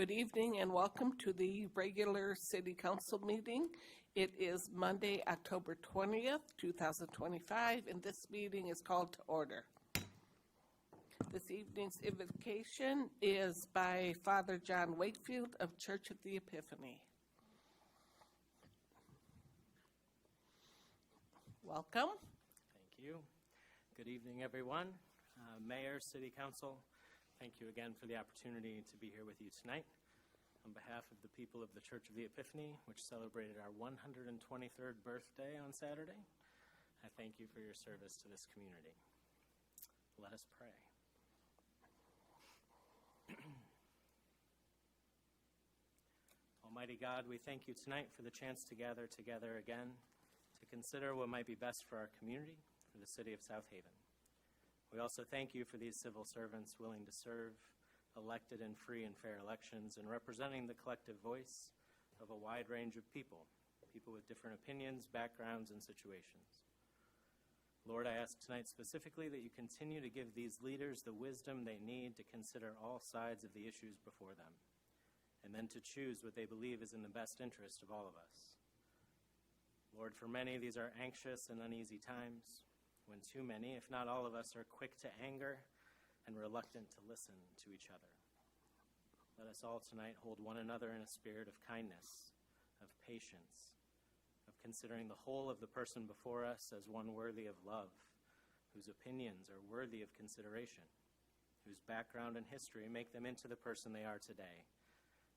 Good evening and welcome to the regular City Council meeting. It is Monday, October 20th, 2025, and this meeting is called to order. This evening's invocation is by Father John Wakefield of Church of the Epiphany. Welcome. Thank you. Good evening, everyone. Mayor, City Council, thank you again for the opportunity to be here with you tonight. On behalf of the people of the Church of the Epiphany, which celebrated our 123rd birthday on Saturday, I thank you for your service to this community. Let us pray. Almighty God, we thank you tonight for the chance to gather together again to consider what might be best for our community, for the city of South Haven. We also thank you for these civil servants willing to serve, elected in free and fair elections, and representing the collective voice of a wide range of people with different opinions, backgrounds, and situations. Lord, I ask tonight specifically that you continue to give these leaders the wisdom they need to consider all sides of the issues before them, and then to choose what they believe is in the best interest of all of us. Lord, for many, these are anxious and uneasy times, when too many, if not all of us, are quick to anger and reluctant to listen to each other. Let us all tonight hold one another in a spirit of kindness, of patience, of considering the whole of the person before us as one worthy of love, whose opinions are worthy of consideration, whose background and history make them into the person they are today,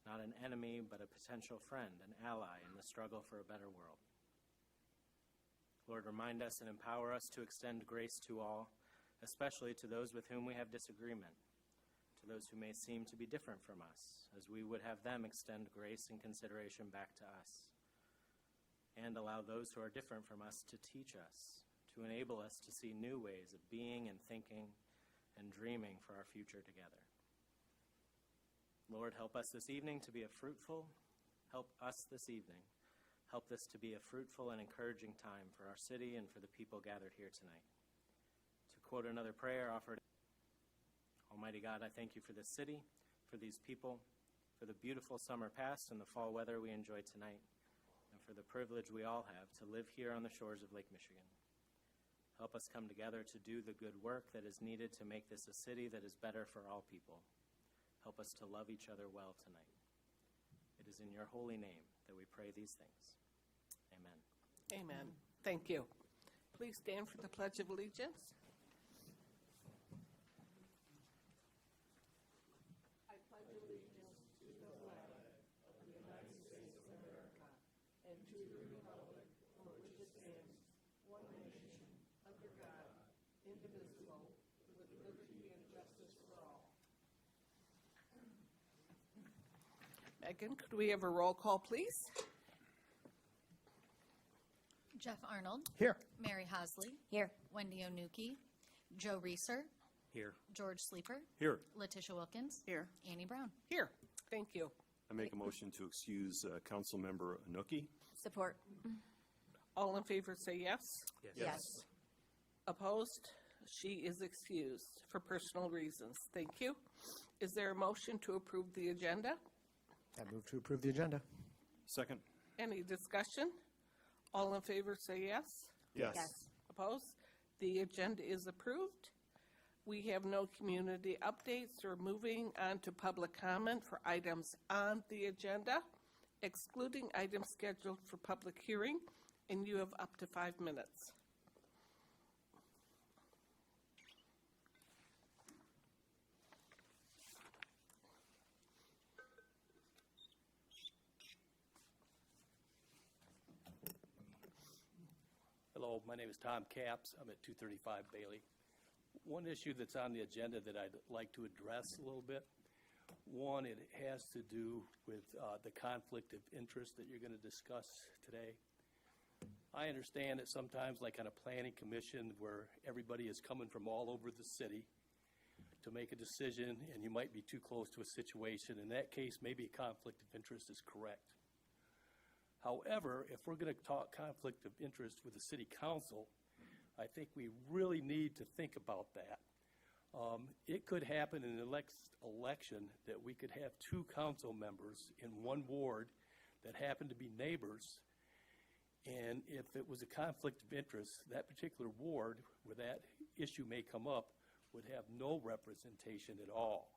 not an enemy, but a potential friend, an ally in the struggle for a better world. Lord, remind us and empower us to extend grace to all, especially to those with whom we have disagreement, to those who may seem to be different from us, as we would have them extend grace and consideration back to us, and allow those who are different from us to teach us, to enable us to see new ways of being and thinking and dreaming for our future together. Lord, help us this evening to be help this to be a fruitful and encouraging time for our city and for the people gathered here tonight. To quote another prayer offered, Almighty God, I thank you for this city, for these people, for the beautiful summer past and the fall weather we enjoy tonight, and for the privilege we all have to live here on the shores of Lake Michigan. Help us come together to do the good work that is needed to make this a city that is better for all people. Help us to love each other well tonight. It is in your holy name that we pray these things. Amen. Amen. Thank you. Please stand for the Pledge of Allegiance. I pledge allegiance to the flag of the United States of America and to the republic for which it stands, one nation, under God, indivisible, with liberty and justice for all. Megan, could we have a roll call, please? Jeff Arnold. Here. Mary Hosley. Here. Wendy O'Nuki. Joe Reeser. Here. George Sleeper. Here. Letitia Wilkins. Here. Annie Brown. Here. Thank you. I make a motion to excuse Councilmember Anuki. Support. All in favor say yes. Yes. Opposed? She is excused for personal reasons. Thank you. Is there a motion to approve the agenda? I move to approve the agenda. Second. Any discussion? All in favor say yes. Yes. Opposed? The agenda is approved. We have no community updates. We're moving on to public comment for items on the agenda, excluding items scheduled for public hearing, and you have up to 5 minutes. Hello, my name is Tom Capps. I'm at 235 Bailey. One issue that's on the agenda that I'd like to address a little bit. One, it has to do with the conflict of interest that you're going to discuss today. I understand that sometimes, like on a planning commission where everybody is coming from all over the city to make a decision and you might be too close to a situation, in that case, maybe a conflict of interest is correct. However, if we're going to talk conflict of interest with the city council, I think we really need to think about that. It could happen in the next election that we could have two council members in one ward that happen to be neighbors. And if it was a conflict of interest, that particular ward where that issue may come up would have no representation at all.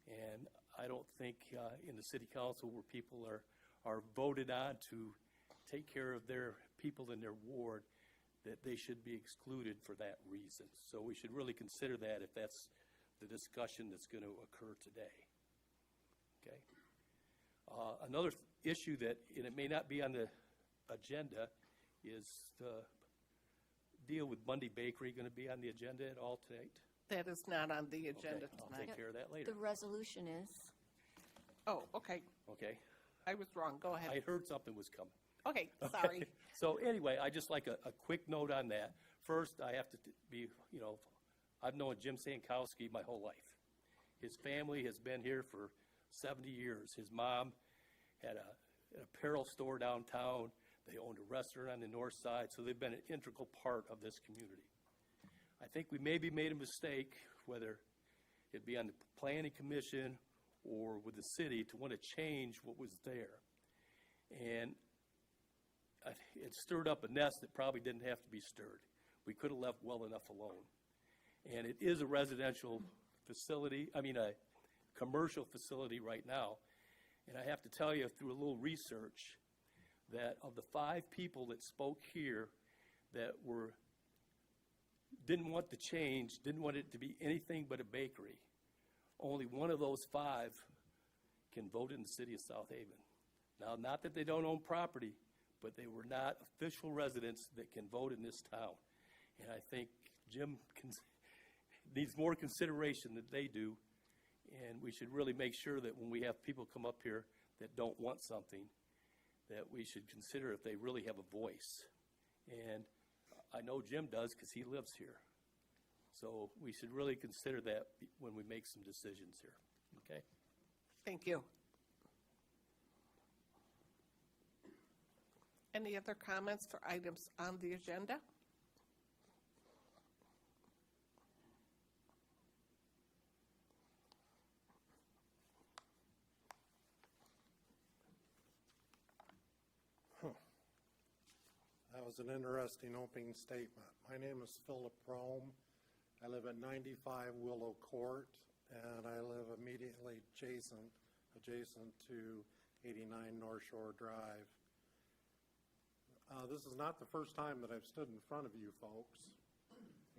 And I don't think in the city council where people are voted on to take care of their people in their ward, that they should be excluded for that reason. So we should really consider that if that's the discussion that's going to occur today. Okay. Another issue that, and it may not be on the agenda, is the deal with Bundy Bakery going to be on the agenda at all tonight? That is not on the Okay, agenda I'll tonight. take care of that later. The resolution is, Oh, okay. Okay. I was wrong. Go I ahead. heard something was coming. Okay, sorry. So anyway, I just like a quick note on that. First, I have to be, I've known Jim Sankowski my whole life. His family has been here for 70 years. His mom had an apparel store downtown. They owned a restaurant on the north side, so they've been an integral part of this community. I think we maybe made a mistake, whether it be on the planning commission or with the city, to want to change what was there. And it stirred up a nest that probably didn't have to be stirred. We could have left well enough alone. And it is a residential facility, a commercial facility right now. And I have to tell you, through a little research, that of the 5 people that spoke here that didn't want the change, didn't want it to be anything but a bakery, only one of those 5 can vote in the city of South Haven. Now, not that they don't own property, but they were not official residents that can vote in this town. And I think Jim needs more consideration than they do, and we should really make sure that when we have people come up here that don't want something, that we should consider if they really have a voice. And I know Jim does because he lives here. So we should really consider that when we make some decisions here, okay? Thank you. Any other comments for items on the agenda? That was an interesting opening statement. My name is Philip Rome. I live at 95 Willow Court, and I live immediately adjacent to 89 North Shore Drive. This is not the first time that I've stood in front of you folks,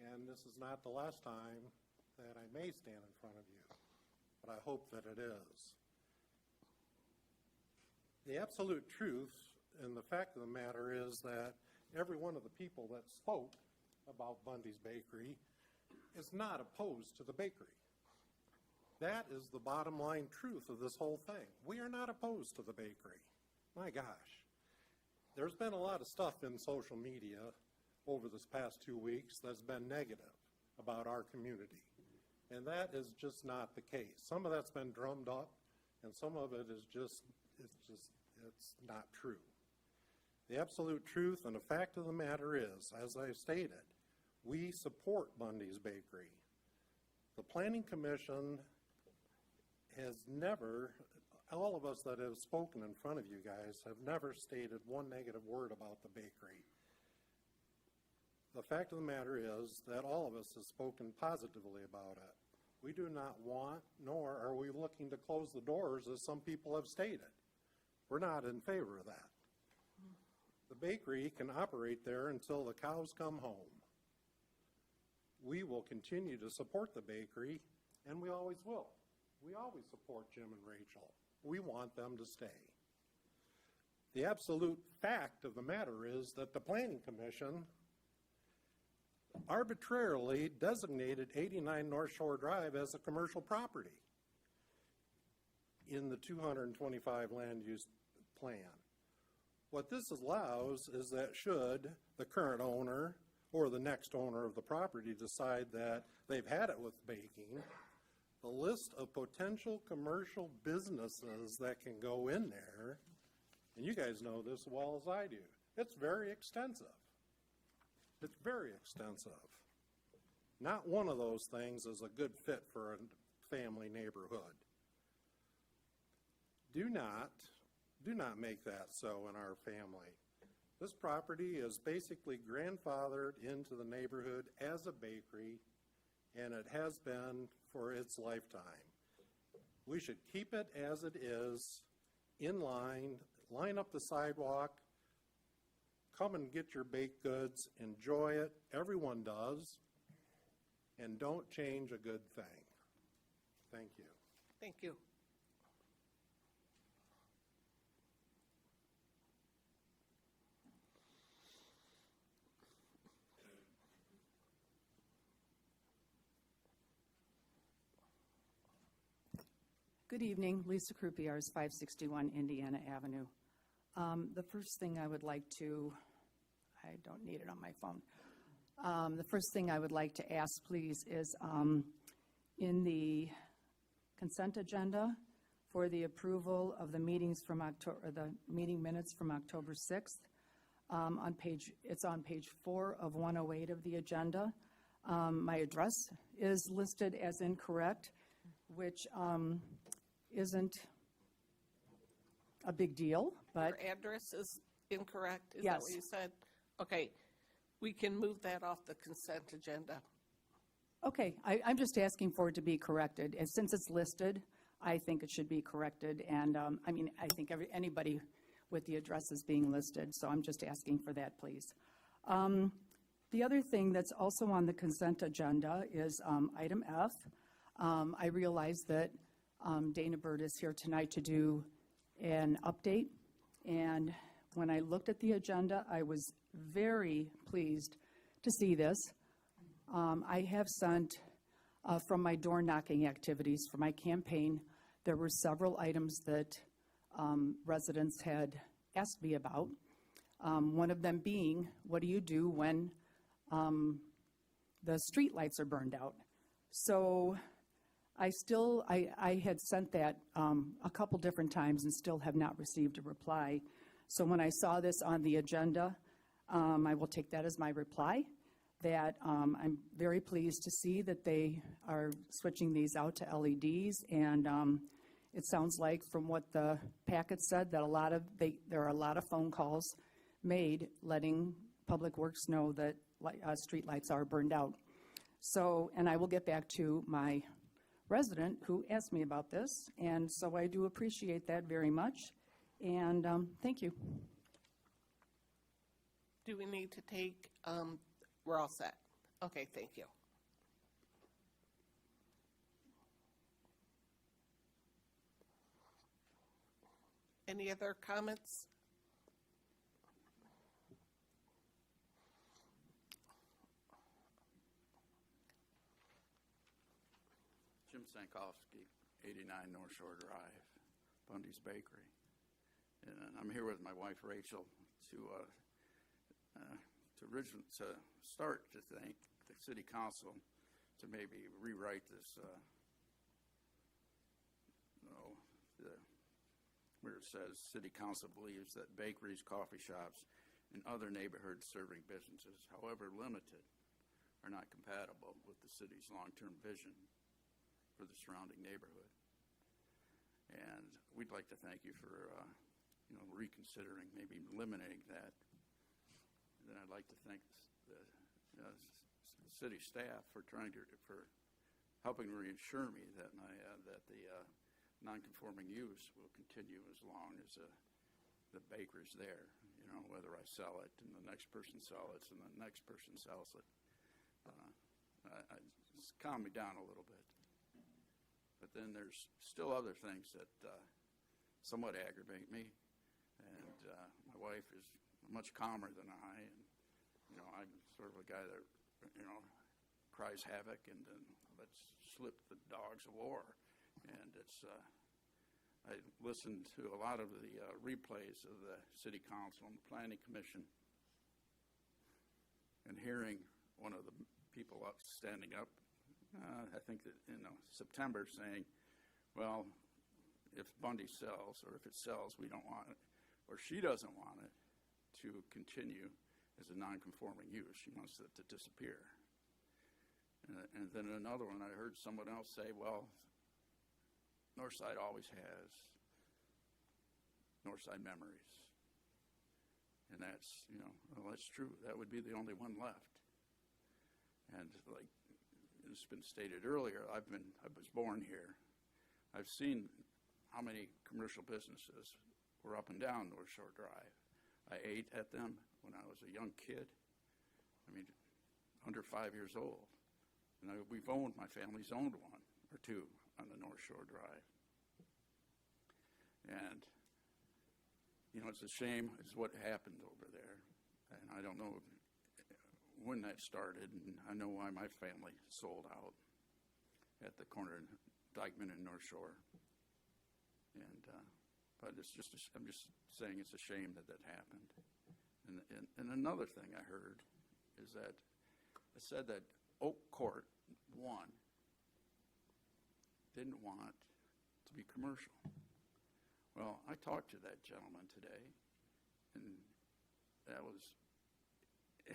and this is not the last time that I may stand in front of you, but I hope that it is. The absolute truth and the fact of the matter is that every one of the people that spoke about Bundy's Bakery is not opposed to the bakery. That is the bottom line truth of this whole thing. We are not opposed to the bakery. My gosh. There's been a lot of stuff in social media over this past 2 weeks that's been negative about our community. And that is just not the case. Some of that's been drummed up, and some of it is it's not true. The absolute truth and the fact of the matter is, as I stated, we support Bundy's Bakery. The Planning Commission has never, all of us that have spoken in front of you guys have never stated one negative word about the bakery. The fact of the matter is that all of us have spoken positively about it. We do not want, nor are we looking to close the doors as some people have stated. We're not in favor of that. The bakery can operate there until the cows come home. We will continue to support the bakery, and we always will. We always support Jim and Rachel. We want them to stay. The absolute fact of the matter is that the Planning Commission arbitrarily designated 89 North Shore Drive as a commercial property in the 225 land use plan. What this allows is that should the current owner or the next owner of the property decide that they've had it with baking, the list of potential commercial businesses that can go in there, and you guys know this as well as I do, it's very extensive. It's very extensive. Not one of those things is a good fit for a family neighborhood. Do not make that so in our family. This property is basically grandfathered into the neighborhood as a bakery, and it has been for its lifetime. We should keep it as it is, in line up the sidewalk, come and get your baked goods, enjoy it, everyone does, and don't change a good thing. Thank you. Thank you. Good evening, Lisa Croupiers, 561 Indiana Avenue. The first thing I would like to, I don't need it on my phone. The first thing I would like to ask, please, is in the consent agenda for the approval of the meetings from October, the meeting minutes from October 6th, it's on page 4 of 108 of the agenda. My address is listed as incorrect, which isn't a big deal, but Your address is incorrect? Is that Yes. what you said? Okay, we can move that off the consent agenda. okay, I'm just asking for it to be corrected. And since it's listed, I think it should be corrected. And I mean, I think anybody with the address is being listed, so I'm just asking for that, please. The other thing that's also on the consent agenda is item F. I realize that Dana Bird is here tonight to do an update. And when I looked at the agenda, I was very pleased to see this. I have sent, from my door knocking activities for my campaign, there were several items that residents had asked me about. One of them being, what do you do when the street lights are burned out? So I had sent that a couple different times and still have not received a reply. So when I saw this on the agenda, I will take that as my reply, that I'm very pleased to see that they are switching these out to LEDs. And it sounds like from what the packet said that there are a lot of phone calls made letting Public Works know that street lights are burned out. So, and I will get back to my resident who asked me about this, and so I do appreciate that very much, and thank you. Do we need to take, we're all set. Okay, thank you. Any other comments? Jim Sankowski, 89 North Shore Drive, Bundy's Bakery. And I'm here with my wife Rachel to start to thank the City Council to maybe rewrite this, where it says City Council believes that bakeries, coffee shops, and other neighborhood serving businesses, however limited, are not compatible with the city's long-term vision for the surrounding neighborhood. And we'd like to thank you for, reconsidering, maybe eliminating that. And then I'd like to thank the city staff for helping reassure me that the non-conforming use will continue as long as the baker's there. Whether I sell it and the next person sells it and the next person sells it. It's calmed me down a little bit. But then there's still other things that somewhat aggravate me. And my wife is much calmer than I. And, I'm sort of a guy that, cries havoc and then lets slip the dogs of war. And I listened to a lot of the replays of the City Council and the Planning Commission and hearing one of the people standing up, I think that in September, saying, well, if Bundy sells, or if it sells, we don't want it, or she doesn't want it to continue as a non-conforming use. She wants it to disappear. And then another one, I heard someone else say, well, Northside always has Northside memories. And that's, well, that's true. That would be the only one left. And like it's been stated earlier, I was born here. I've seen how many commercial businesses were up and down North Shore Drive. I ate at them when I was a young kid. I mean, under 5 years old. And my family's owned one or two on the North Shore Drive. And, it's a shame is what happened over there. And I don't know when that started, and I know why my family sold out at the corner of Dykeman and North Shore. And, but it's just, I'm just saying it's a shame that happened. And another thing I heard is that it said that Oak Court 1 didn't want to be commercial. Well, I talked to that gentleman today, and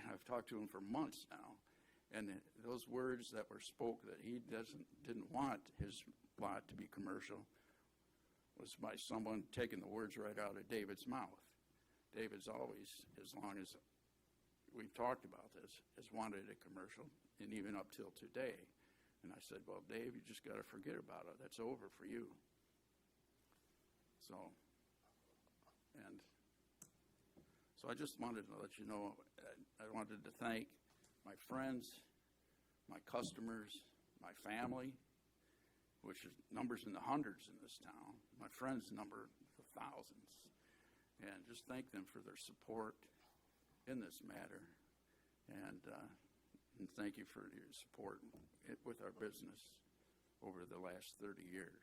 I've talked to him for months now, and those words that were spoke that he didn't want his lot to be commercial was by someone taking the words right out of David's mouth. David's always, as long as we've talked about this, has wanted a commercial, and even up till today. And I said, well, Dave, you just got to forget about it. That's over for you. So I just wanted to let you know, I wanted to thank my friends, my customers, my family, which is numbers in the hundreds in this town. My friends number the thousands. And just thank them for their support in this matter. And thank you for your support with our business over the last 30 years.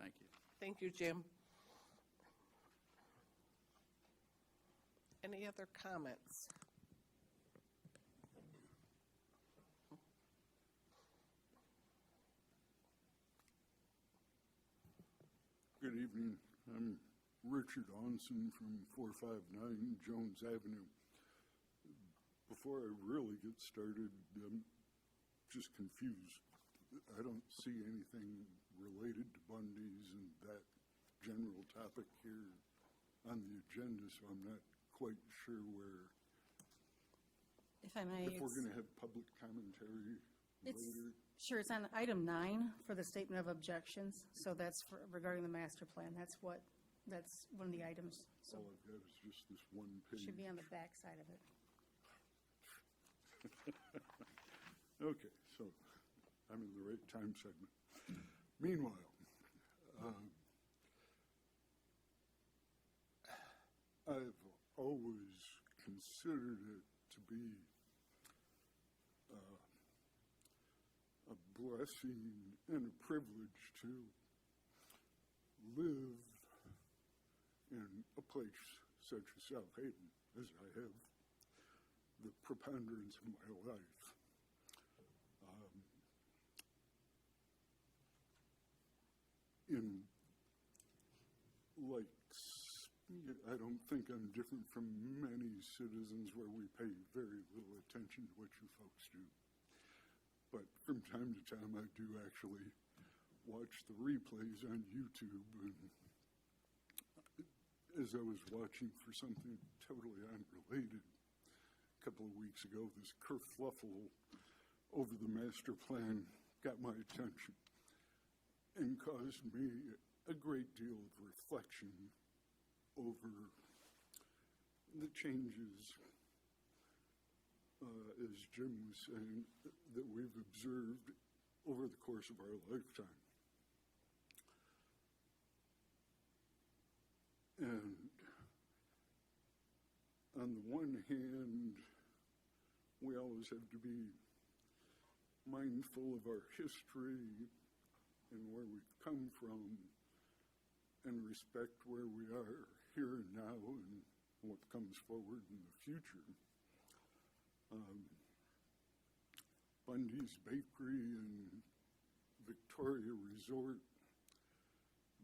Thank you. Thank you, Jim. Any other comments? Good evening. I'm Richard Onson from 459 Jones Avenue. Before I really get started, I'm just confused. I don't see anything related to Bundy's and that general topic here on the agenda, so I'm not quite sure If I may, if we're going to have public commentary later. Sure, it's on item 9 for the statement of objections. So that's regarding the master plan. That's one of the items. So All I've got is just this one page. should be on the back side of it. Okay, so I'm in the right time segment. Meanwhile, I've always considered it to be a blessing and a privilege to live in a place such as South Haven, as I have the preponderance of my life. I don't think I'm different from many citizens where we pay very little attention to what you folks do. But from time to time, I do actually watch the replays on YouTube. And as I was watching for something totally unrelated, a couple of weeks ago, this kerfluffle over the master plan got my attention and caused me a great deal of reflection over the changes, as Jim was saying, that we've observed over the course of our lifetime. And on the one hand, we always have to be mindful of our history and where we've come from and respect where we are here and now and what comes forward in the future. Bundy's Bakery and Victoria Resort,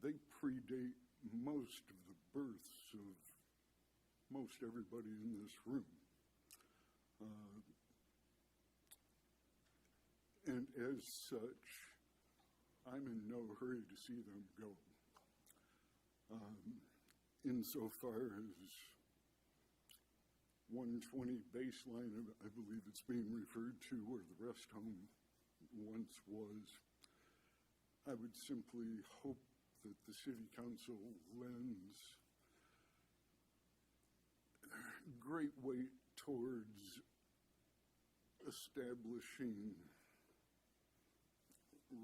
they predate most of the births of most everybody in this room. And And as such, I'm in no hurry to see them go. Insofar as 120 baseline, I believe it's being referred to, where the rest home once was, I would simply hope that the city council lends great weight towards establishing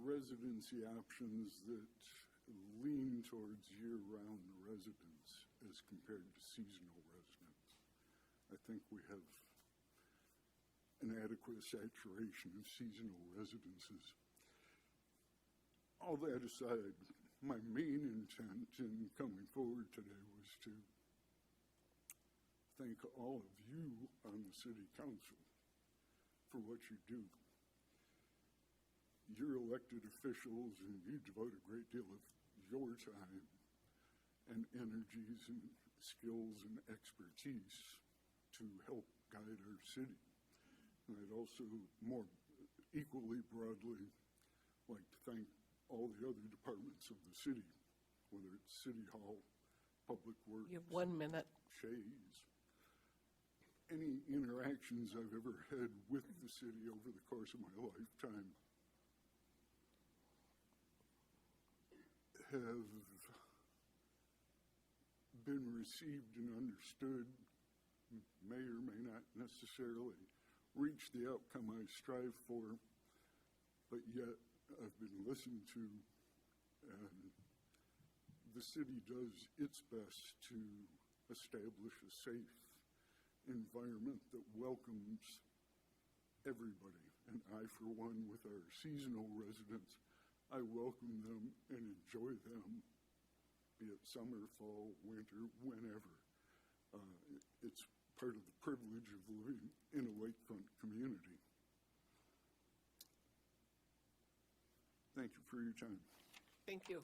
residency options that lean towards year-round residents as compared to seasonal residents. I think we have an adequate saturation of seasonal residences. All that aside, my main intent in coming forward today was to thank all of you on the city council for what you do. You're elected officials and you devote a great deal of your time and energies and skills and expertise to help guide our city. And I'd also, more equally broadly, like to thank all the other departments of the city, whether it's City Hall, Public Works. You have 1 minute. Shays. Any interactions I've ever had with the city over the course of my lifetime have been received and understood, may or may not necessarily reach the outcome I strive for, but yet I've been listened to, and the city does its best to establish a safe environment that welcomes everybody. And I, for one, with our seasonal residents, I welcome them and enjoy them, be it summer, fall, winter, whenever. It's part of the privilege of living in a lakefront community. Thank you for your time. Thank you.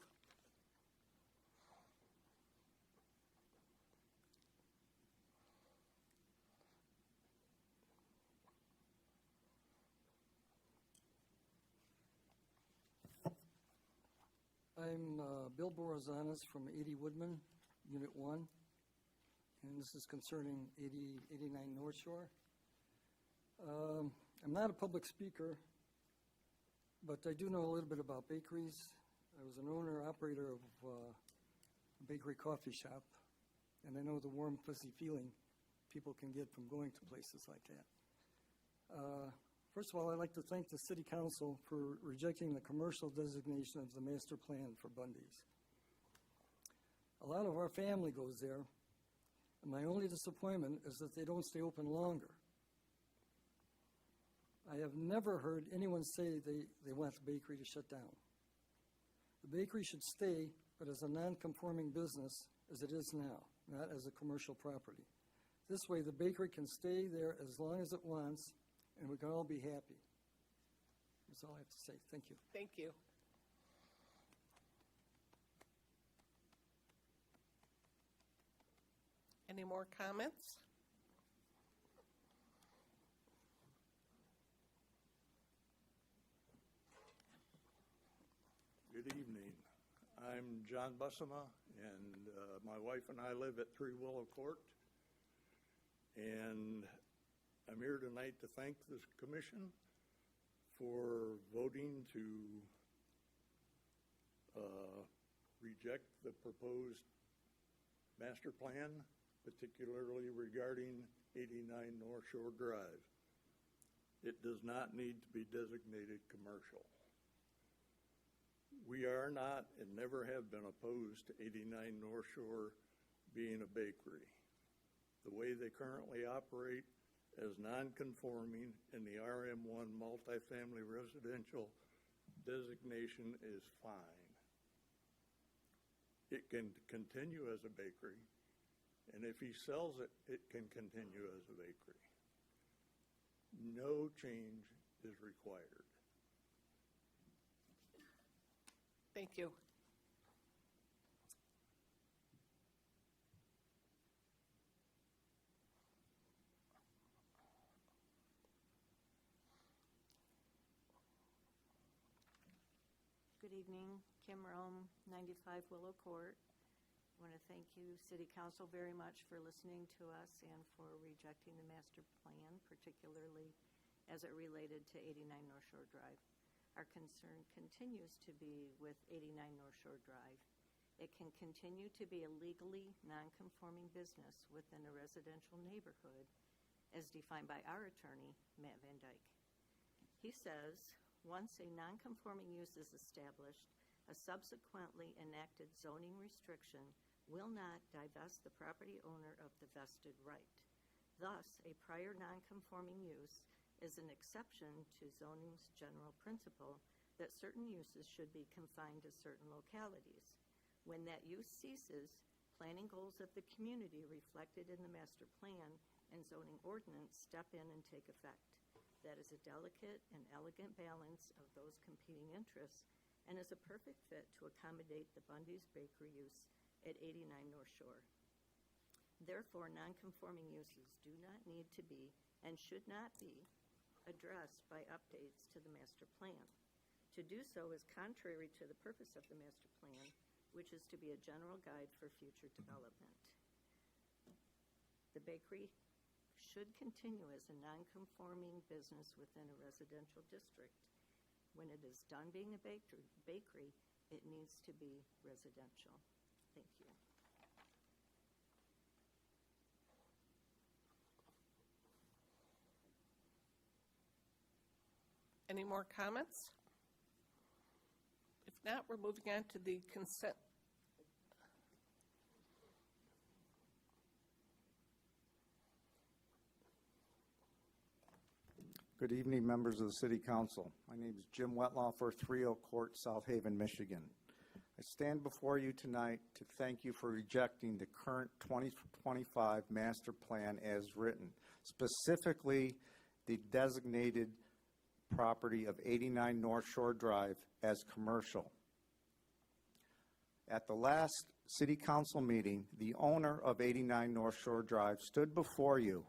I'm Bill Borozanis from 80 Woodman, Unit 1, and this is concerning 89 North Shore. I'm not a public speaker, but I do know a little bit about bakeries. I was an owner-operator of a bakery coffee shop, and I know the warm, fuzzy feeling people can get from going to places like that. First of all, I'd like to thank the City Council for rejecting the commercial designation of the master plan for Bundy's. A lot of our family goes there, and my only disappointment is that they don't stay open longer. I have never heard anyone say they want the bakery to shut down. The bakery should stay, but as a non-conforming business as it is now, not as a commercial property. This way, the bakery can stay there as long as it wants, and we can all be happy. That's all I have to say. Thank you. Thank you. Any more comments? Good evening. I'm John Bussema, and my wife and I live at 3 Willow Court. And I'm here tonight to thank this commission for voting to reject the proposed master plan, particularly regarding 89 North Shore Drive. It does not need to be designated commercial. We are not and never have been opposed to 89 North Shore being a bakery. The way they currently operate as non-conforming in the RM1 multifamily residential designation is fine. It can continue as a bakery, and if he sells it, it can continue as a bakery. No change is required. Thank you. Good evening. Kim Rome, 95 Willow Court. I want to thank you, City Council, very much for listening to us and for rejecting the master plan, particularly as it related to 89 North Shore Drive. Our concern continues to be with 89 North Shore Drive. It can continue to be a legally non-conforming business within a residential neighborhood as defined by our attorney, Matt Van Dyke. He says, once a non-conforming use is established, a subsequently enacted zoning restriction will not divest the property owner of the vested right. Thus, a prior non-conforming use is an exception to zoning's general principle that certain uses should be confined to certain localities. When that use ceases, planning goals of the community reflected in the master plan and zoning ordinance step in and take effect. That is a delicate and elegant balance of those competing interests and is a perfect fit to accommodate the Bundy's Bakery use at 89 North Shore. Therefore, nonconforming uses do not need to be and should not be addressed by updates to the master plan. To do so is contrary to the purpose of the master plan, which is to be a general guide for future development. The bakery should continue as a non-conforming business within a residential district. When it is done being a bakery, it needs to be residential. Thank you. Any more comments? If not, we're moving on to the consent. Good evening, members of the City Council. My name is Jim Wetlaw for 30 Court, South Haven, Michigan. I stand before you tonight to thank you for rejecting the current 2025 master plan as written, specifically the designated property of 89 North Shore Drive as commercial. At the last City Council meeting, the owner of 89 North Shore Drive stood before you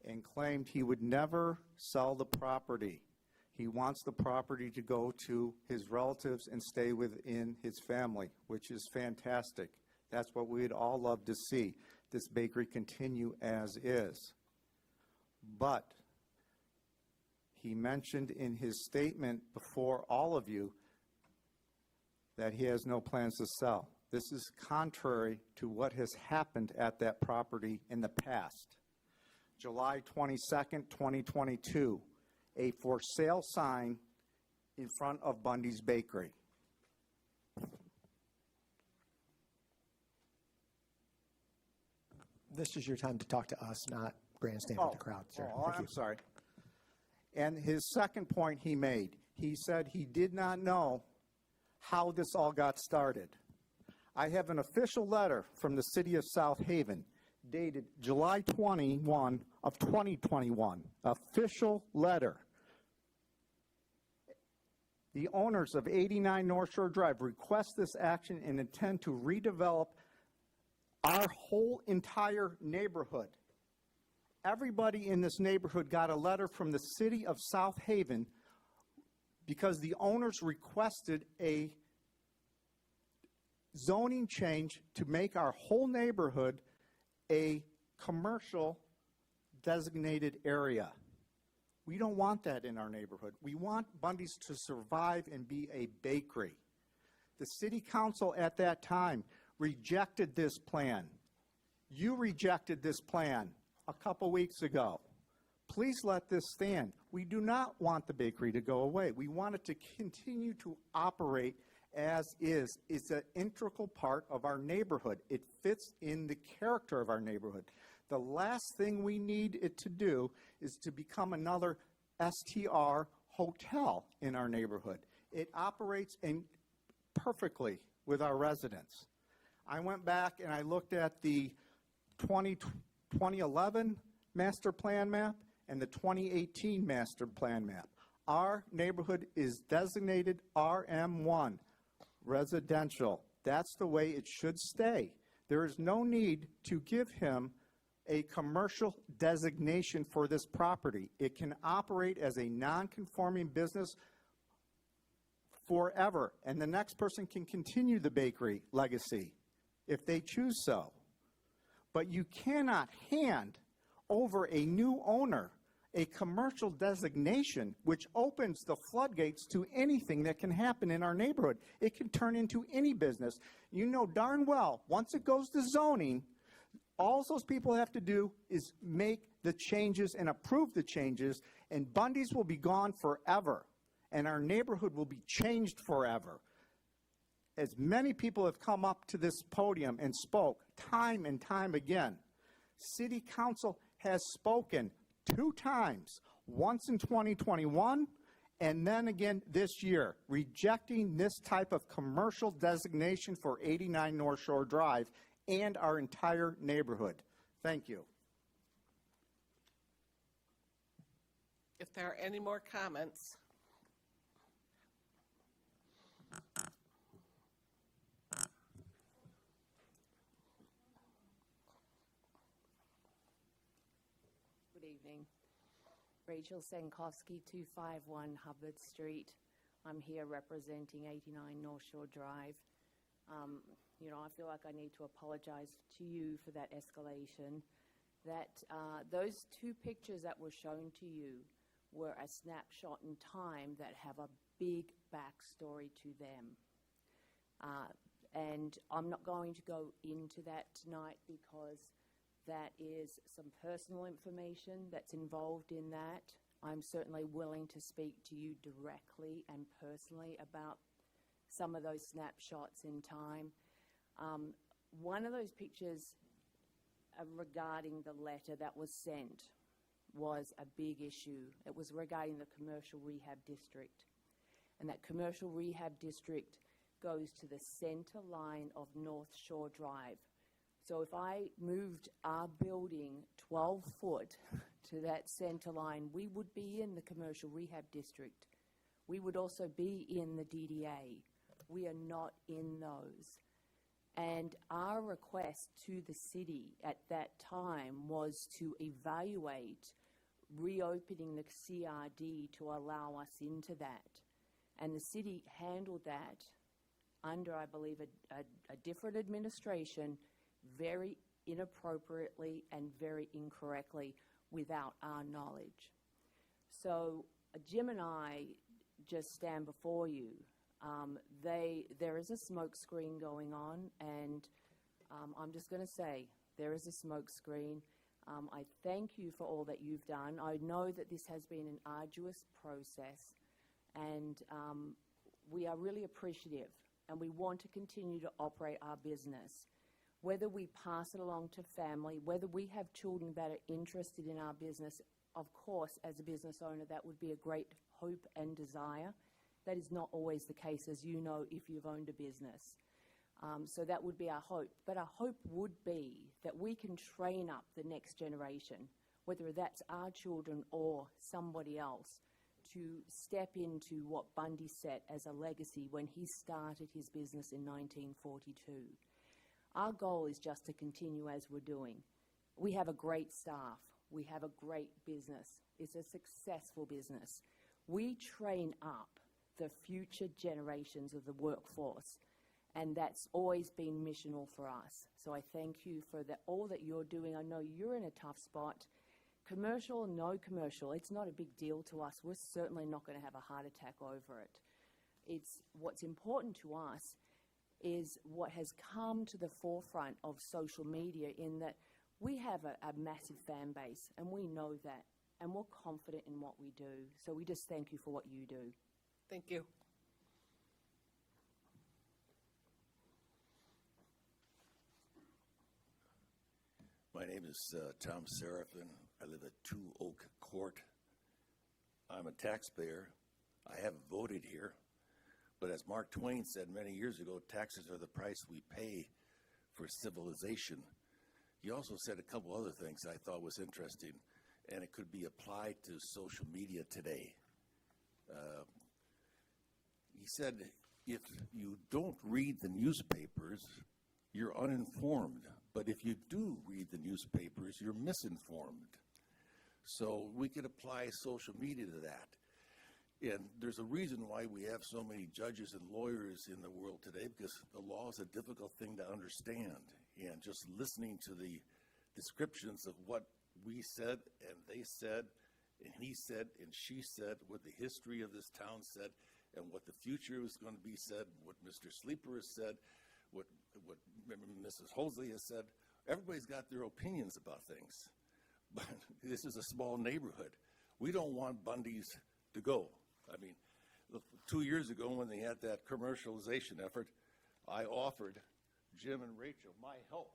and claimed he would never sell the property. He wants the property to go to his relatives and stay within his family, which is fantastic. That's what we'd all love to see, this bakery continue as is. But he mentioned in his statement before all of you that he has no plans to sell. This is contrary to what has happened at that property in the past. July 22nd, 2022, a for sale sign in front of Bundy's Bakery. This is your time to talk to us, not grandstand with the crowd, sir. Oh, Thank you. I'm sorry. And his second point he made, he said he did not know how this all got started. I have an official letter from the city of South Haven dated July 21 of 2021, official letter. The owners of 89 North Shore Drive request this action and intend to redevelop our whole entire neighborhood. Everybody in this neighborhood got a letter from the city of South Haven because the owners requested a zoning change to make our whole neighborhood a commercial designated area. We don't want that in our neighborhood. We want Bundy's to survive and be a bakery. The city council at that time rejected this plan. You rejected this plan a couple weeks ago. Please let this stand. We do not want the bakery to go away. We want it to continue to operate as is. It's an integral part of our neighborhood. It fits in the character of our neighborhood. The last thing we need it to do is to become another STR hotel in our neighborhood. It operates perfectly with our residents. I went back and I looked at the 2011 master plan map and the 2018 master plan map. Our neighborhood is designated RM1, residential. That's the way it should stay. There is no need to give him a commercial designation for this property. It can operate as a non-conforming business forever, and the next person can continue the bakery legacy if they choose so. But you cannot hand over a new owner a commercial designation, which opens the floodgates to anything that can happen in our neighborhood. It can turn into any business. You know darn well, once it goes to zoning, all those people have to do is make the changes and approve the changes, and Bundy's will be gone forever, and our neighborhood will be changed forever. As many people have come up to this podium and spoke time and time again, City Council has spoken 2 times, once in 2021 and then again this year, rejecting this type of commercial designation for 89 North Shore Drive and our entire neighborhood. Thank you. If there are any more comments. Good evening. Rachel Sankowski, 251 Hubbard Street. I'm here representing 89 North Shore Drive. You know, I feel like I need to apologize to you for that escalation. That those 2 pictures that were shown to you were a snapshot in time that have a big backstory to them. And I'm not going to go into that tonight because that is some personal information that's involved in that. I'm certainly willing to speak to you directly and personally about some of those snapshots in time. One of those pictures regarding the letter that was sent was a big issue. It was regarding the commercial rehab district. And that commercial rehab district goes to the center line of North Shore Drive. So if I moved our building 12 foot to that center line, we would be in the commercial rehab district. We would also be in the DDA. We are not in those. And our request to the city at that time was to evaluate reopening the CRD to allow us into that. And the city handled that under, I believe, a different administration very inappropriately and very incorrectly without our knowledge. So Jim and I just stand before you. There is a smoke screen going on, and I'm just going to say there is a smoke screen. I thank you for all that you've done. I know that this has been an arduous process, and we are really appreciative, and we want to continue to operate our business. Whether we pass it along to family, whether we have children that are interested in our business, of course, as a business owner, that would be a great hope and desire. That is not always the case, as you know, if you've owned a business. So that would be our hope. But our hope would be that we can train up the next generation, whether that's our children or somebody else, to step into what Bundy set as a legacy when he started his business in 1942. Our goal is just to continue as we're doing. We have a great staff. We have a great business. It's a successful business. We train up the future generations of the workforce, and that's always been missional for us. So I thank you for all that you're doing. I know you're in a tough spot. Commercial or no commercial, it's not a big deal to us. We're certainly not going to have a heart attack over it. What's important to us is what has come to the forefront of social media, in that we have a massive fan base, and we know that, and we're confident in what we do. So we just thank you for what you do. Thank you. My name is Tom Seraphin. I live at 2 Oak Court. I'm a taxpayer. I haven't voted here. But as Mark Twain said many years ago, taxes are the price we pay for civilization. He also said a couple other things I thought was interesting, and it could be applied to social media today. He said, if you don't read the newspapers, you're uninformed. But if you do read the newspapers, you're misinformed. So we could apply social media to that. And there's a reason why we have so many judges and lawyers in the world today, because the law is a difficult thing to understand. And just listening to the descriptions of what we said and they said and he said and she said, what the history of this town said, and what the future is going to be said, what Mr. Sleeper has said, what Mrs. Hosley has said. Everybody's got their opinions about things. But this is a small neighborhood. We don't want Bundy's to go. I mean, 2 years ago when they had that commercialization effort, I offered Jim and Rachel my help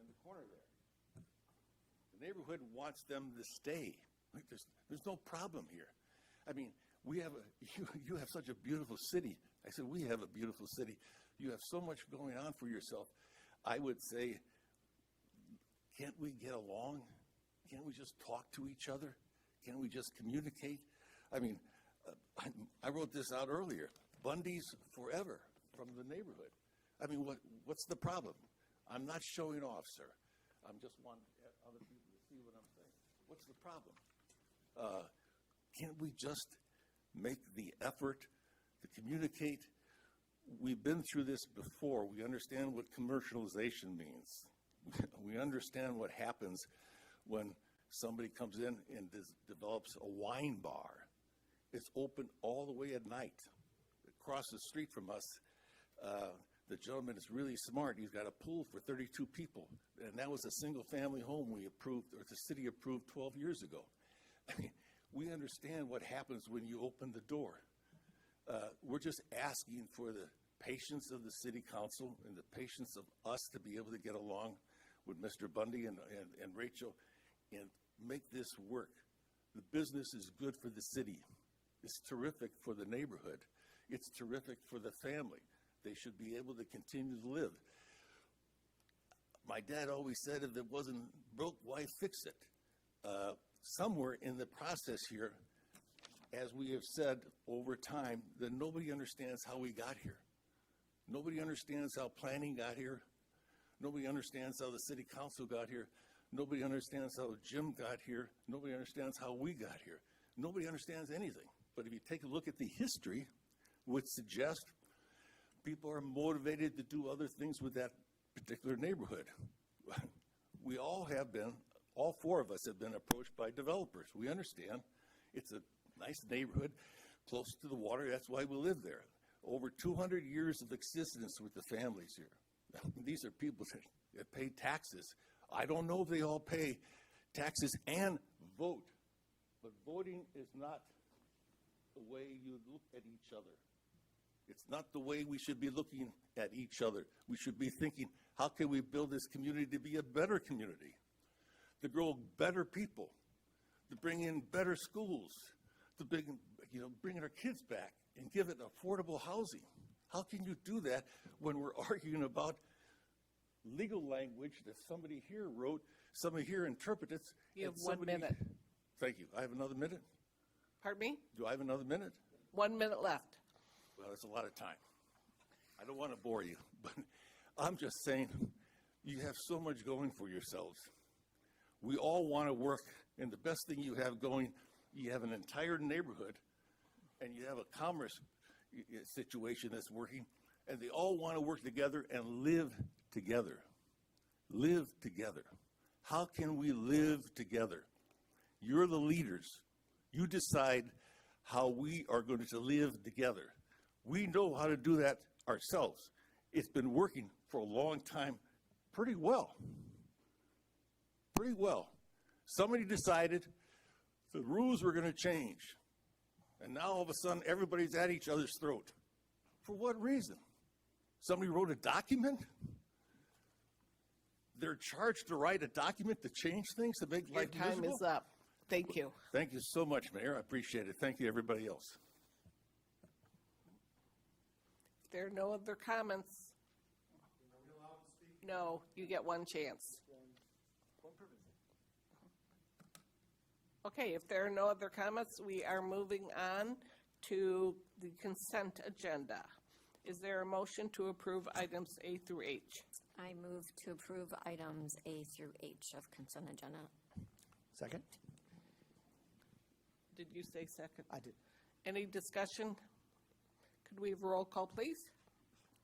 in the corner there. The neighborhood wants them to stay. There's no problem here. I mean, you have such a beautiful city. I said, we have a beautiful city. You have so much going on for yourself. I would say, can't we get along? Can't we just talk to each other? Can't we just communicate? I mean, I wrote this out earlier. Bundy's forever from the neighborhood. I mean, what's the problem? I'm not showing off, sir. I'm just wanting other people to see what I'm saying. What's the problem? Can't we just make the effort to communicate? We've been through this before. We understand what commercialization means. We understand what happens when somebody comes in and develops a wine bar. It's open all the way at night. Across the street from us, the gentleman is really smart. He's got a pool for 32 people. And that was a single-family home we approved, or the city approved 12 years ago. I mean, we understand what happens when you open the door. We're just asking for the patience of the city council and the patience of us to be able to get along with Mr. Bundy and Rachel and make this work. The business is good for the city. It's terrific for the neighborhood. It's terrific for the family. They should be able to continue to live. My dad always said, if it wasn't broke, why fix it? Somewhere in the process here, as we have said over time, that nobody understands how we got here. Nobody understands how planning got here. Nobody understands how the city council got here. Nobody understands how Jim got here. Nobody understands how we got here. Nobody understands anything. But if you take a look at the history, would suggest people are motivated to do other things with that particular neighborhood. We all have been, all four of us have been approached by developers. We understand it's a nice neighborhood close to the water. That's why we live there. Over 200 years of existence with the families here. These are people that pay taxes. I don't know if they all pay taxes and vote, but voting is not the way you look at each other. It's not the way we should be looking at each other. We should be thinking, how can we build this community to be a better community, to grow better people, to bring in better schools, to bring our kids back and give it affordable housing? How can you do that when we're arguing about legal language that somebody here wrote, somebody here interpreted? You have 1 minute. Thank you. I have another minute? Pardon me? Do I have another minute? 1 minute left. Well, that's a lot of time. I don't want to bore you, but I'm just saying you have so much going for yourselves. We all want to work, and the best thing you have going, you have an entire neighborhood, and you have a commerce situation that's working, and they all want to work together and live together. Live together. How can we live together? You're the leaders. You decide how we are going to live together. We know how to do that ourselves. It's been working for a long time pretty well. Pretty well. Somebody decided the rules were going to change. And now all of a sudden everybody's at each other's throat. For what reason? Somebody wrote a document? They're charged to write a document to change things, to make Your life time miserable? is up. Thank you. Thank you so much, Mayor. I appreciate it. Thank you, everybody else. If there are no other comments. No, you get one chance. Okay, if there are no other comments, we are moving on to the consent agenda. Is there a motion to approve items A through H? I move to approve items A through H of consent agenda. Second? Did you say second? I did. Any discussion? Could we have a roll call, please?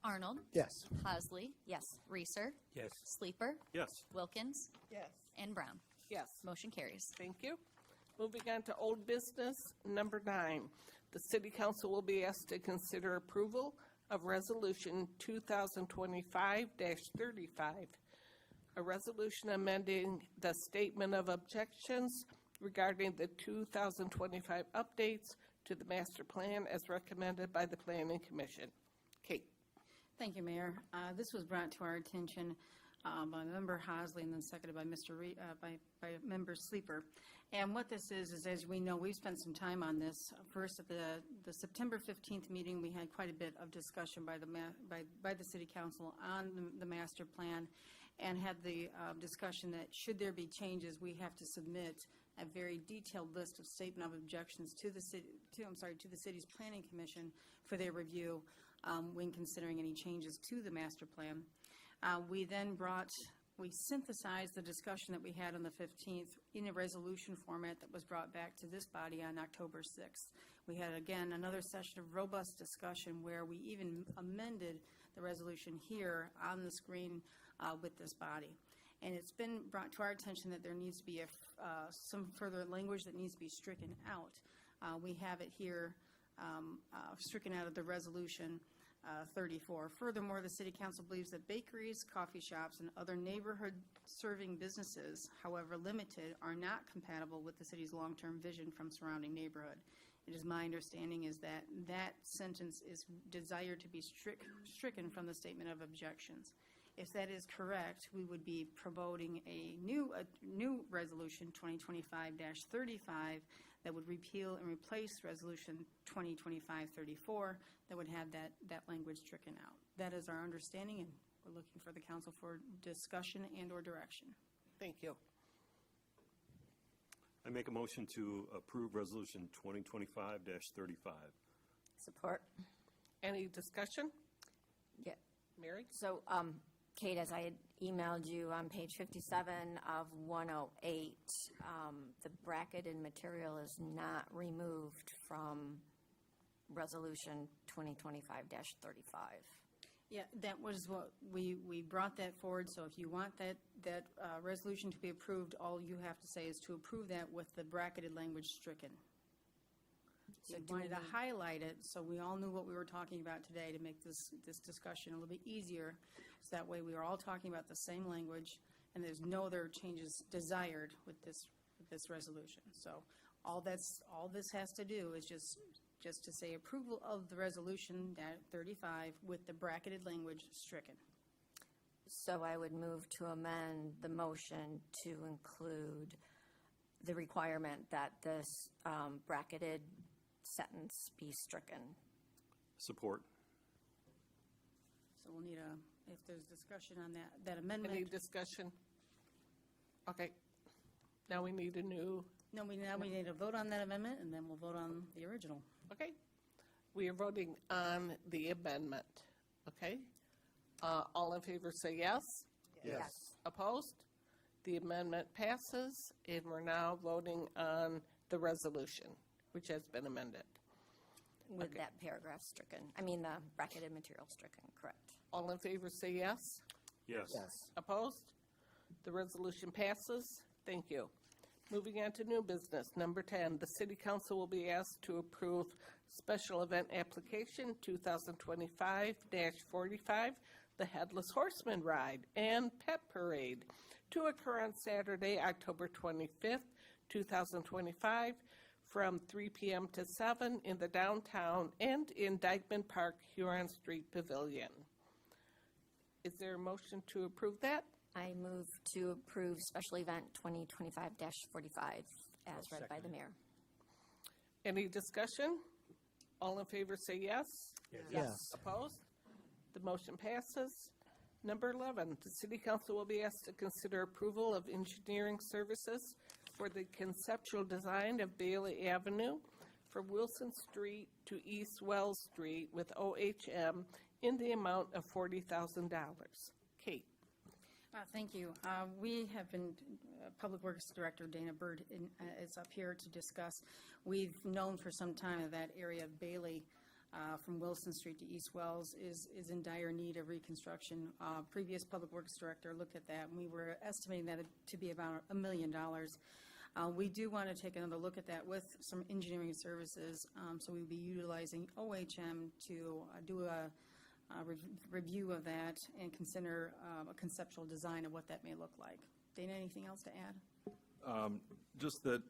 Arnold. Yes. Hasley. Yes. Reeser. Yes. Sleeper. Yes. Wilkins. Yes. And Brown. Yes. Motion carries. Thank you. Moving on to old business, number 9. The city council will be asked to consider approval of resolution 2025-35, a resolution amending the statement of objections regarding the 2025 updates to the master plan as recommended by the Planning Commission. Kate. Thank you, Mayor. This was brought to our attention by Member Hasley and then seconded by by Member Sleeper. And what this is as we know, we've spent some time on this. First, at the September 15th meeting, we had quite a bit of discussion by the City Council on the master plan, and had the discussion that should there be changes, we have to submit a very detailed list of statement of objections to the city's Planning Commission for their review when considering any changes to the master plan. We synthesized the discussion that we had on the 15th in a resolution format that was brought back to this body on October 6th. We had, again, another session of robust discussion where we even amended the resolution here on the screen with this body. And it's been brought to our attention that there needs to be some further language that needs to be stricken out. We have it here stricken out of the resolution 34. Furthermore, the City Council believes that bakeries, coffee shops, and other neighborhood-serving businesses, however limited, are not compatible with the city's long-term vision from surrounding neighborhood. It is my understanding is that that sentence is desired to be stricken from the statement of objections. If that is correct, we would be promoting a new resolution, 2025-35, that would repeal and replace resolution 2025-34, that would have that language stricken out. That is our understanding, and we're looking for the council for discussion and/or direction. Thank you. I make a motion to approve resolution 2025-35. Support. Any discussion? Yeah. Mary? So, Kate, as I had emailed you on page 57 of 108, the bracketed material is not removed from resolution 2025-35. Yeah, that was what we brought that forward. So if you want that resolution to be approved, all you have to say is to approve that with the bracketed language stricken. So we wanted to highlight it so we all knew what we were talking about today to make this discussion a little bit easier. So that way we are all talking about the same language and there's no other changes desired with this resolution. So all this has to do is just to say approval of the resolution 35 with the bracketed language stricken. So I would move to amend the motion to include the requirement that this bracketed sentence be stricken. Support. So we'll need if there's discussion on that amendment. Any discussion? Okay. Now we need a new. No, we need to vote on that amendment, and then we'll vote on the original. Okay. We are voting on the amendment. Okay. All in favor say yes. Yes. Opposed? The amendment passes, and we're now voting on the resolution, which has been amended. With that paragraph stricken. I mean, the bracketed material stricken, correct. All in favor say yes. Yes. Opposed? The resolution passes. Thank you. Moving on to new business. Number 10, the City Council will be asked to approve special event application 2025-45, the Headless Horseman Ride and Pet Parade, to occur on Saturday, October 25th, 2025, from 3 p.m. to 7 in the downtown and in Dyckman Park, Huron Street Pavilion. Is there a motion to approve that? I move to approve special event 2025-45 as read by the mayor. Any discussion? All in favor say yes. Yes. Opposed? The motion passes. Number 11, the City Council will be asked to consider approval of engineering services for the conceptual design of Bailey Avenue from Wilson Street to East Wells Street with OHM in the amount of $40,000. Kate. Thank you. We have been, Public Works Director Dana Bird is up here to discuss. We've known for some time that that area of Bailey, from Wilson Street to East Wells, is in dire need of reconstruction. Previous Public Works Director looked at that, and we were estimating that to be about $1 million. We do want to take another look at that with some engineering services, so we'll be utilizing OHM to do a review of that and consider a conceptual design of what that may look like. Dana, anything else to add? Just that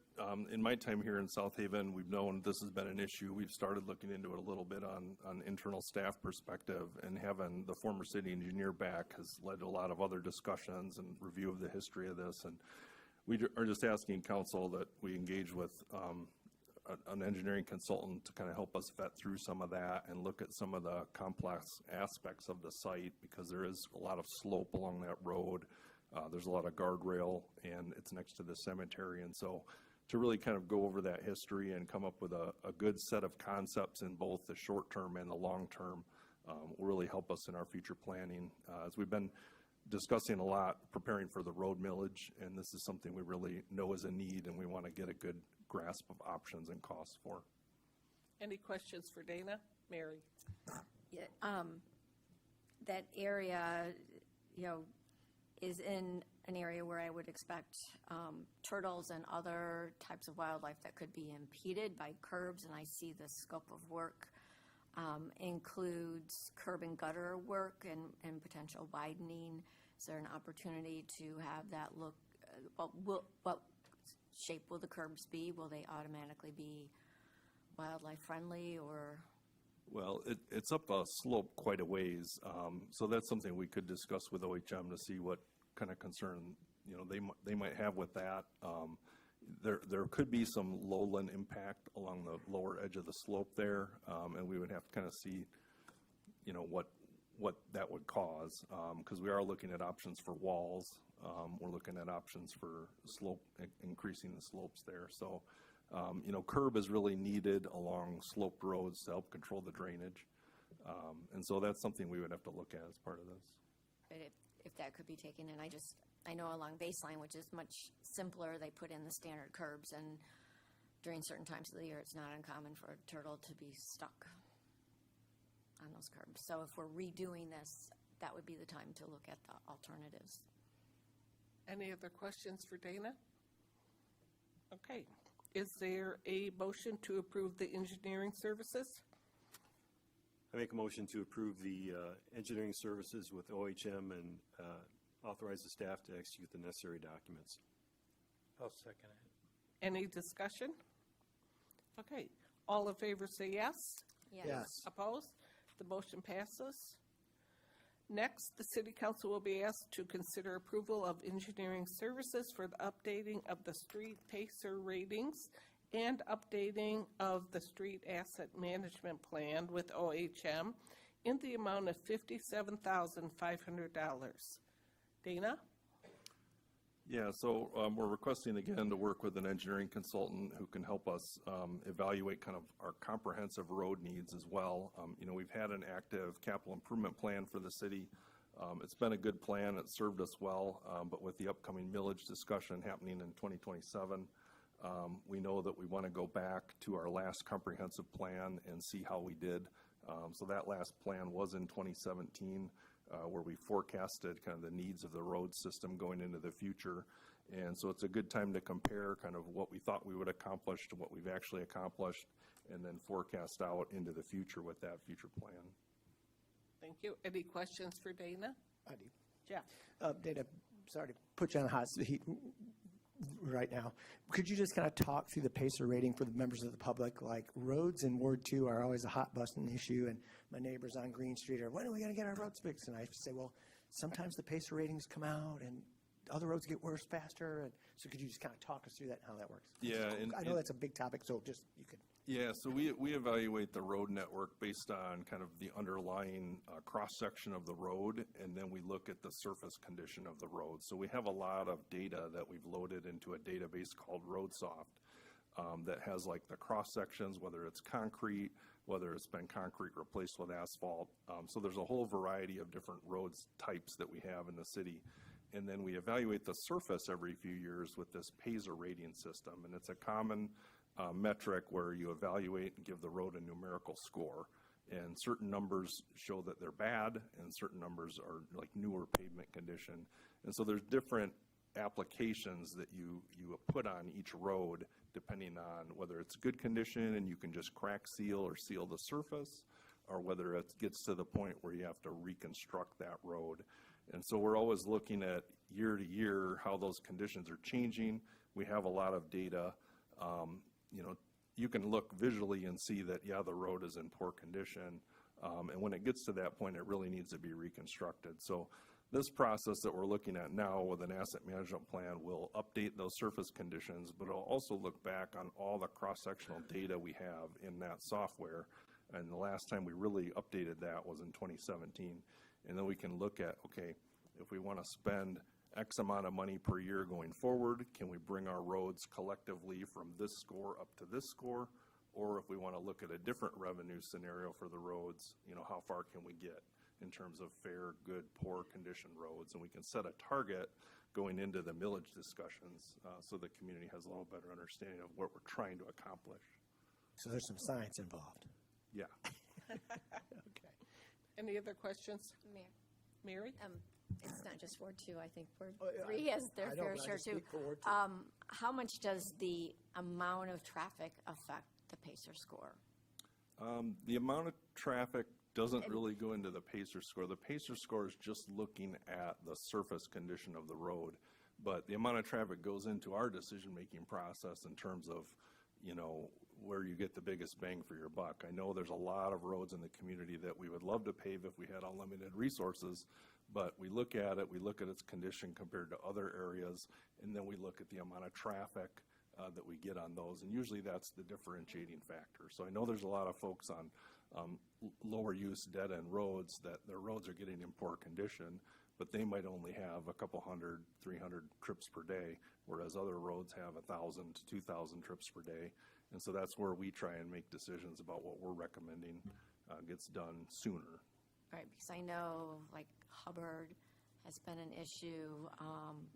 in my time here in South Haven, we've known this has been an issue. We've started looking into it a little bit on internal staff perspective, and having the former city engineer back has led to a lot of other discussions and review of the history of this. And we are just asking council that we engage with an engineering consultant to kind of help us vet through some of that and look at some of the complex aspects of the site, because there is a lot of slope along that road. There's a lot of guardrail, and it's next to the cemetery. And so to really kind of go over that history and come up with a good set of concepts in both the short term and the long term will really help us in our future planning. As we've been discussing a lot, preparing for the road millage, and this is something we really know is a need, and we want to get a good grasp of options and costs for. Any questions for Dana? Mary? Yeah, that area, is in an area where I would expect turtles and other types of wildlife that could be impeded by curbs, and I see the scope of work includes curb and gutter work and potential widening. Is there an opportunity to have that look, what shape will the curbs be? Will they automatically be wildlife friendly, or? Well, it's up a slope quite a ways, so that's something we could discuss with OHM to see what kind of concern they might have with that. There could be some lowland impact along the lower edge of the slope there, and we would have to kind of see, what that would cause, because we are looking at options for walls. We're looking at options for slope, increasing the slopes there. So, curb is really needed along sloped roads to help control the drainage. And so that's something we would have to look at as part of this. But if that could be taken in, I know along Baseline, which is much simpler, they put in the standard curbs, and during certain times of the year, it's not uncommon for a turtle to be stuck on those curbs. So if we're redoing this, that would be the time to look at the alternatives. Any other questions for Dana? Okay. Is there a motion to approve the engineering services? I make a motion to approve the engineering services with OHM and authorize the staff to execute the necessary documents. I'll second it. Any discussion? Okay. All in favor say yes. Yes. Opposed? The motion passes. Next, the City Council will be asked to consider approval of engineering services for the updating of the street pacer ratings and updating of the street asset management plan with OHM in the amount of $57,500. Dana? Yeah, so we're requesting again to work with an engineering consultant who can help us evaluate kind of our comprehensive road needs as well. We've had an active capital improvement plan for the city. It's been a good plan. It served us well, but with the upcoming millage discussion happening in 2027, we know that we want to go back to our last comprehensive plan and see how we did. So that last plan was in 2017. Where we forecasted kind of the needs of the road system going into the future. And so it's a good time to compare kind of what we thought we would accomplish to what we've actually accomplished, and then forecast out into the future with that future plan. Thank you. Any questions for Dana? I do. Jeff? Dana, sorry to put you on the hot seat right now. Could you just kind of talk through the pacer rating for the members of the public? Like, roads in Ward 2 are always a hot button issue, and my neighbors on Green Street are, when are we going to get our roads fixed? And I say, well, sometimes the pacer ratings come out and other roads get worse faster. And so could you just kind of talk us through that and how that works? Yeah. I know that's a big topic, so just you could. Yeah, so we evaluate the road network based on kind of the underlying cross-section of the road, and then we look at the surface condition of the road. So we have a lot of data that we've loaded into a database called RoadSoft that has like the cross-sections, whether it's concrete, whether it's been concrete replaced with asphalt. So there's a whole variety of different roads types that we have in the city. And then we evaluate the surface every few years with this PASER rating system. And it's a common metric where you evaluate and give the road a numerical score. And certain numbers show that they're bad, and certain numbers are like newer pavement condition. And so there's different applications that you put on each road depending on whether it's good condition and you can just crack seal or seal the surface, or whether it gets to the point where you have to reconstruct that road. And so we're always looking at year to year how those conditions are changing. We have a lot of data. You can look visually and see that, yeah, the road is in poor condition. And when it gets to that point, it really needs to be reconstructed. So this process that we're looking at now with an asset management plan will update those surface conditions, but it'll also look back on all the cross-sectional data we have in that software. And the last time we really updated that was in 2017. And then we can look at, okay, if we want to spend X amount of money per year going forward, can we bring our roads collectively from this score up to this score? Or if we want to look at a different revenue scenario for the roads, how far can we get in terms of fair, good, poor condition roads? And we can set a target going into the millage discussions so the community has a little better understanding of what we're trying to accomplish. So there's some science involved. Yeah. Okay. Any other questions? Mayor. Mary? It's not just Ward 2, I think Ward 3 has their I know, fair but I share just too. speak for Ward 2. How much does the amount of traffic affect the PACER score? The amount of traffic doesn't really go into the PACER score. The PACER score is just looking at the surface condition of the road. But the amount of traffic goes into our decision-making process in terms of, where you get the biggest bang for your buck. I know there's a lot of roads in the community that we would love to pave if we had unlimited resources, but we look at it, we look at its condition compared to other areas, and then we look at the amount of traffic that we get on those, and usually that's the differentiating factor. So I know there's a lot of folks on lower use dead-end roads that their roads are getting in poor condition, but they might only have a couple 100, 300 trips per day, whereas other roads have 1,000 to 2,000 trips per day. And so that's where we try and make decisions about what we're recommending gets done sooner. Right, because I know like Hubbard has been an issue,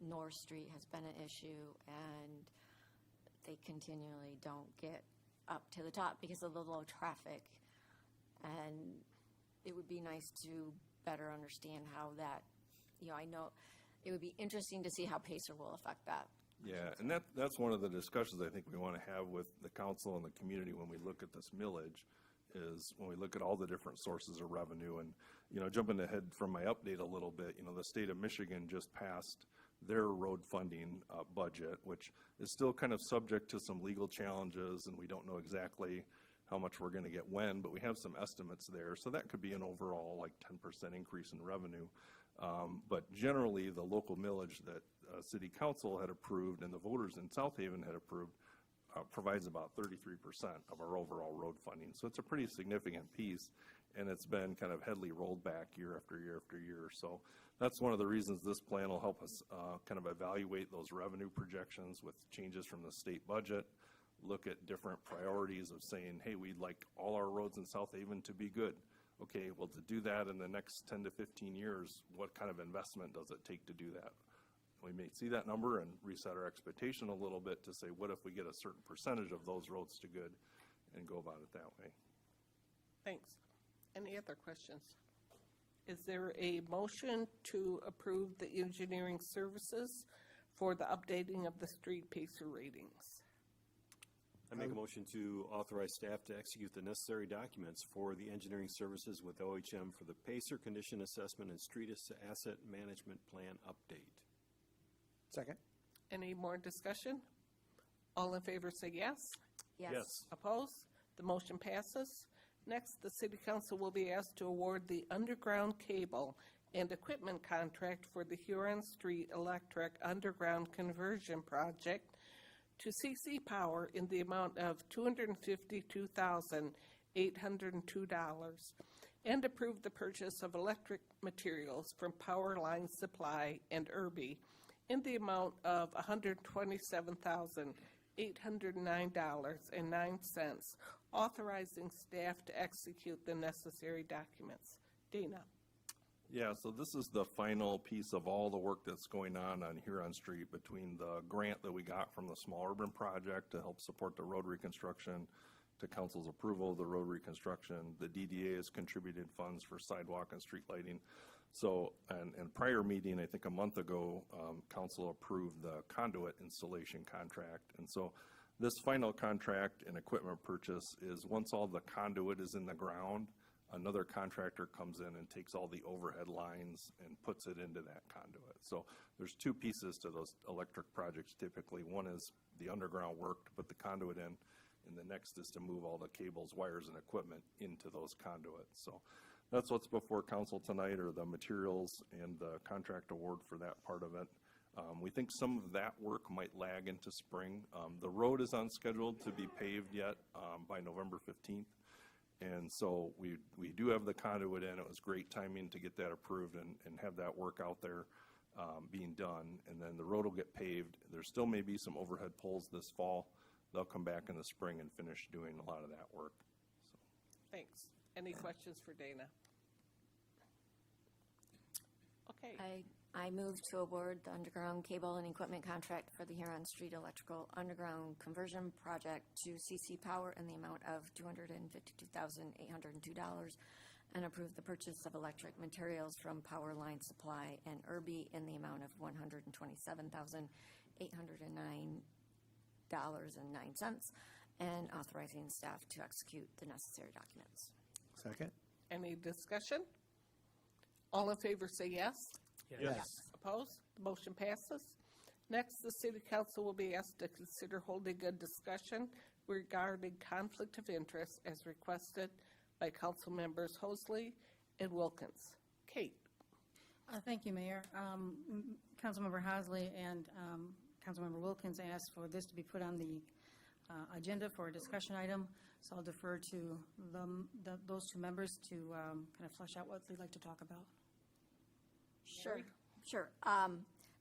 North Street has been an issue, and they continually don't get up to the top because of the low traffic. And it would be nice to better understand how that, I know it would be interesting to see how PACER will affect that. Yeah, and that's one of the discussions I think we want to have with the council and the community when we look at this millage, is when we look at all the different sources of revenue. And, jumping ahead from my update a little bit, the state of Michigan just passed their road funding budget, which is still kind of subject to some legal challenges, and we don't know exactly how much we're going to get when, but we have some estimates there. So that could be an overall like 10% increase in revenue. But generally, the local millage that City Council had approved and the voters in South Haven had approved provides about 33% of our overall road funding. So it's a pretty significant piece, and it's been kind of heavily rolled back year after year after year. So that's one of the reasons this plan will help us kind of evaluate those revenue projections with changes from the state budget, look at different priorities of saying, hey, we'd like all our roads in South Haven to be good. Okay, well, to do that in the next 10 to 15 years, what kind of investment does it take to do that? We may see that number and reset our expectation a little bit to say, what if we get a certain percentage of those roads to good, and go about it that way. Thanks. Any other questions? Is there a motion to approve the engineering services for the updating of the street PACER ratings? I make a motion to authorize staff to execute the necessary documents for the engineering services with OHM for the PACER condition assessment and street asset management plan update. Second. Any more discussion? All in favor say yes. Yes. Opposed? The motion passes. Next, the City Council will be asked to award the underground cable and equipment contract for the Huron Street Electric Underground Conversion Project to CC Power in the amount of $252,802 and approve the purchase of electric materials from Power Line Supply and Irby in the amount of $127,809.09, authorizing staff to execute the necessary documents. Dana. Yeah, so this is the final piece of all the work that's going on Huron Street between the grant that we got from the Small Urban Project to help support the road reconstruction, to council's approval of the road reconstruction. The DDA has contributed funds for sidewalk and street lighting. So, and prior meeting, I think a month ago, council approved the conduit installation contract. And so this final contract and equipment purchase is once all the conduit is in the ground, another contractor comes in and takes all the overhead lines and puts it into that conduit. So there's two pieces to those electric projects typically. One is the underground work to put the conduit in, and the next is to move all the cables, wires, and equipment into those conduits. So that's what's before council tonight, are the materials and the contract award for that part of it. We think some of that work might lag into spring. The road is on schedule to be paved yet by November 15th. And so we do have the conduit in. It was great timing to get that approved and have that work out there being done. And then the road will get paved. There still may be some overhead poles this fall. They'll come back in the spring and finish doing a lot of that work. So. Thanks. Any questions for Dana? Okay. I move to award the underground cable and equipment contract for the Huron Street Electrical Underground Conversion Project to CC Power in the amount of $252,802 and approve the purchase of electric materials from Power Line Supply and Irby in the amount of $127,809.09 and authorizing staff to execute the necessary documents. Second? Any discussion? All in favor say yes. Yes. Opposed? The motion passes. Next, the city council will be asked to consider holding a discussion regarding conflict of interest as requested by council members Hosley and Wilkins. Kate. Thank you, Mayor. Councilmember Hosley and Councilmember Wilkins asked for this to be put on the agenda for a discussion item, so I'll defer to those two members to kind of flesh out what they'd like to talk about. Sure.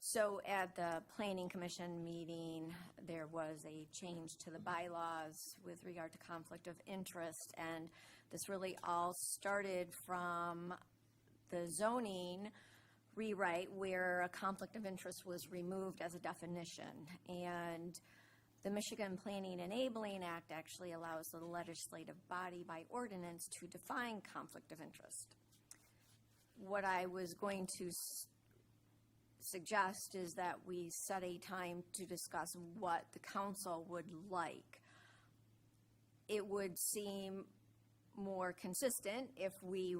So at the Planning Commission meeting, there was a change to the bylaws with regard to conflict of interest, and this really all started from the zoning rewrite where a conflict of interest was removed as a definition. And the Michigan Planning Enabling Act actually allows the legislative body by ordinance to define conflict of interest. What I was going to suggest is that we set a time to discuss what the council would like. It would seem more consistent if we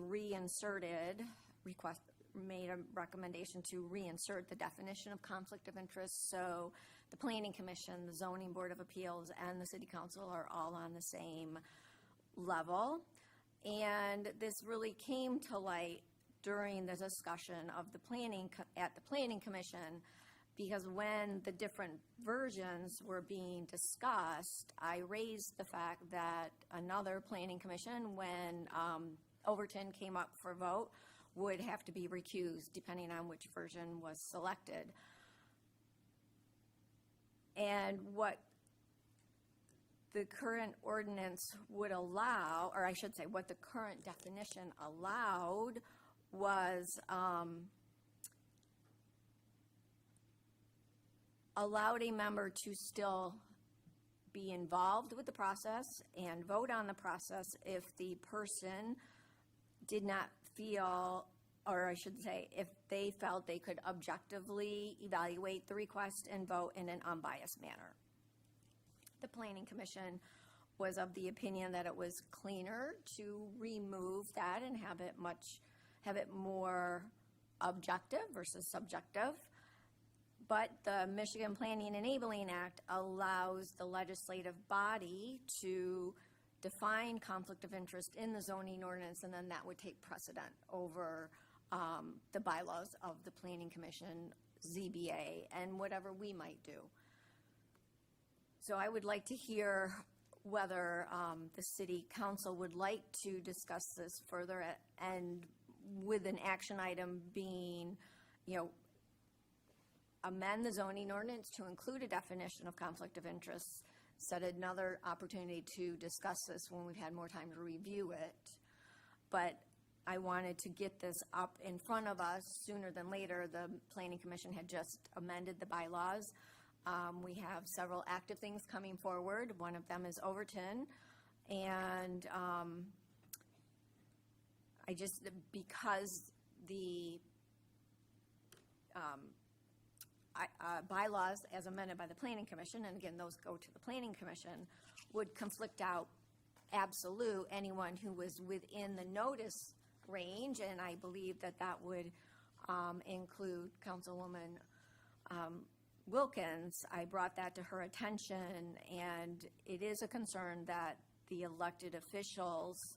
made a recommendation to reinsert the definition of conflict of interest, so the Planning Commission, the Zoning Board of Appeals, and the City Council are all on the same level. And this really came to light during the discussion of at the Planning Commission, because when the different versions were being discussed, I raised the fact that another Planning Commission, when Overton came up for vote, would have to be recused depending on which version was selected. And what the current ordinance would allow, or I should say what the current definition allowed, was allowed a member to still be involved with the process and vote on the process if the person did not feel, or I should say, if they felt they could objectively evaluate the request and vote in an unbiased manner. The Planning Commission was of the opinion that it was cleaner to remove that and have it more objective versus subjective. But the Michigan Planning Enabling Act allows the legislative body to define conflict of interest in the zoning ordinance, and then that would take precedent over the bylaws of the Planning Commission, ZBA, and whatever we might do. So I would like to hear whether the City Council would like to discuss this further, and with an action item being, amend the zoning ordinance to include a definition of conflict of interest, set another opportunity to discuss this when we've had more time to review it. But I wanted to get this up in front of us sooner than later. The Planning Commission had just amended the bylaws. We have several active things coming forward. One of them is Overton. And because the bylaws as amended by the Planning Commission, and again, those go to the Planning Commission, would conflict out absolute anyone who was within the notice range, and I believe that that would include Councilwoman Wilkins. I brought that to her attention, and it is a concern that the elected officials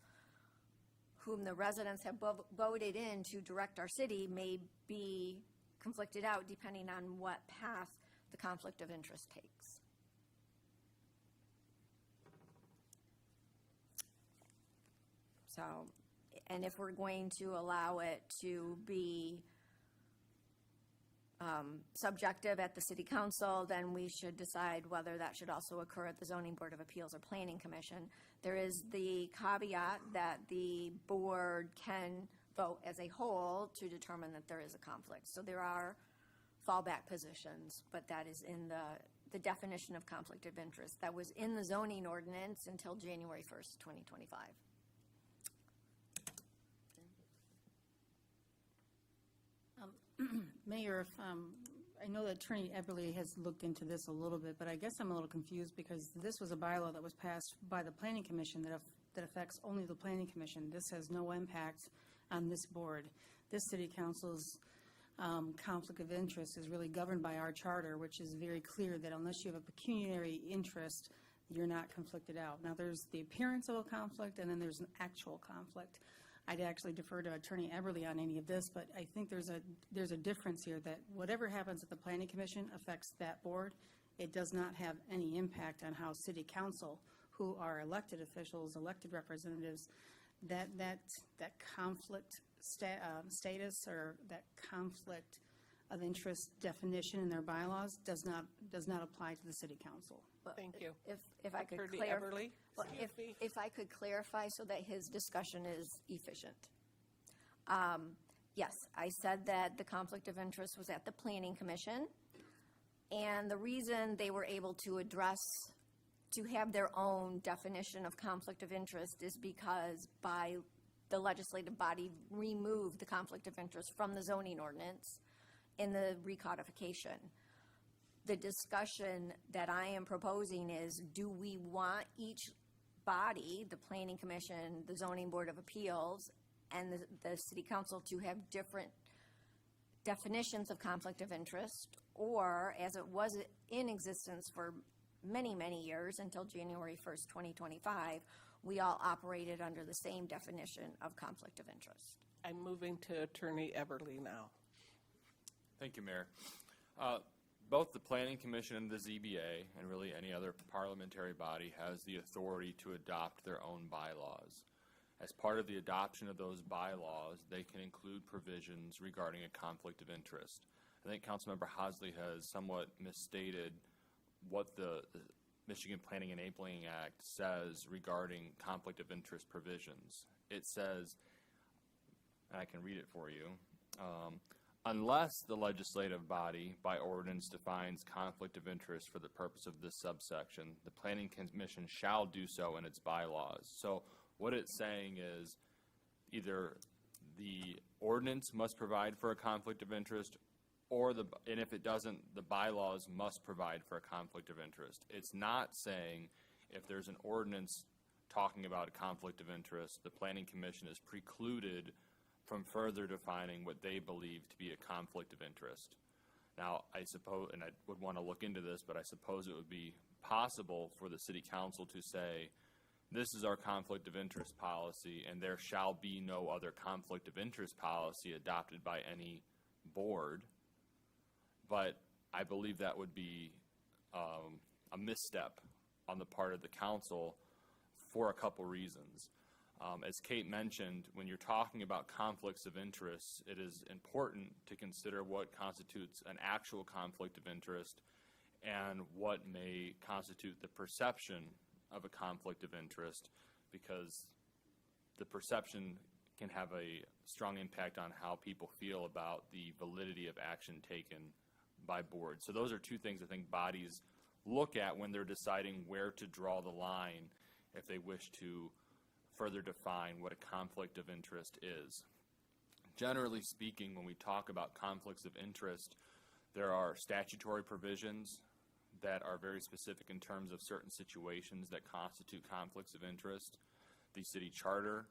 whom the residents have voted in to direct our city may be conflicted out depending on what path the conflict of interest takes. So, and if we're going to allow it to be subjective at the city council, then we should decide whether that should also occur at the zoning board of appeals or planning commission. There is the caveat that the board can vote as a whole to determine that there is a conflict. So there are fallback positions, but that is in the definition of conflict of interest that was in the zoning ordinance until January 1st, 2025. Mayor, I know that Attorney Eberly has looked into this a little bit, but I guess I'm a little confused because this was a bylaw that was passed by the Planning Commission that affects only the Planning Commission. This has no impact on this board. This city council's conflict of interest is really governed by our charter, which is very clear that unless you have a pecuniary interest, you're not conflicted out. Now, there's the appearance of a conflict, and then there's an actual conflict. I'd actually defer to Attorney Eberly on any of this, but I think there's a difference here that whatever happens at the Planning Commission affects that board. It does not have any impact on how City Council, who are elected officials, elected representatives, that conflict status or that conflict of interest definition in their bylaws does not apply to the City Council. Thank you. If I could Attorney clarify, Eberly? well, if I could clarify so that his discussion is efficient. Yes, I said that the conflict of interest was at the Planning Commission, and the reason they were able to have their own definition of conflict of interest is because by the legislative body removed the conflict of interest from the zoning ordinance in the recodification. The discussion that I am proposing is, do we want each body, the Planning Commission, the Zoning Board of Appeals, and the City Council to have different definitions of conflict of interest, or as it was in existence for many, many years until January 1st, 2025, we all operated under the same definition of conflict of interest? I'm moving to Attorney Eberly now. Thank you, Mayor. Both the Planning Commission and the ZBA, and really any other parliamentary body, has the authority to adopt their own bylaws. As part of the adoption of those bylaws, they can include provisions regarding a conflict of interest. I think Councilmember Hosley has somewhat misstated what the Michigan Planning Enabling Act says regarding conflict of interest provisions. It says, and I can read it for you, unless the legislative body by ordinance defines conflict of interest for the purpose of this subsection, the Planning Commission shall do so in its bylaws. So what it's saying is either the ordinance must provide for a conflict of interest, and if it doesn't, the bylaws must provide for a conflict of interest. It's not saying if there's an ordinance talking about a conflict of interest, the Planning Commission is precluded from further defining what they believe to be a conflict of interest. Now, I suppose, and I would want to look into this, but I suppose it would be possible for the City Council to say, this is our conflict of interest policy, and there shall be no other conflict of interest policy adopted by any board. But I believe that would be a misstep on the part of the council for a couple reasons. As Kate mentioned, when you're talking about conflicts of interest, it is important to consider what constitutes an actual conflict of interest and what may constitute the perception of a conflict of interest, because the perception can have a strong impact on how people feel about the validity of action taken by boards. So those are two things I think bodies look at when they're deciding where to draw the line if they wish to further define what a conflict of interest is. Generally speaking, when we talk about conflicts of interest, there are statutory provisions that are very specific in terms of certain situations that constitute conflicts of interest. The city charter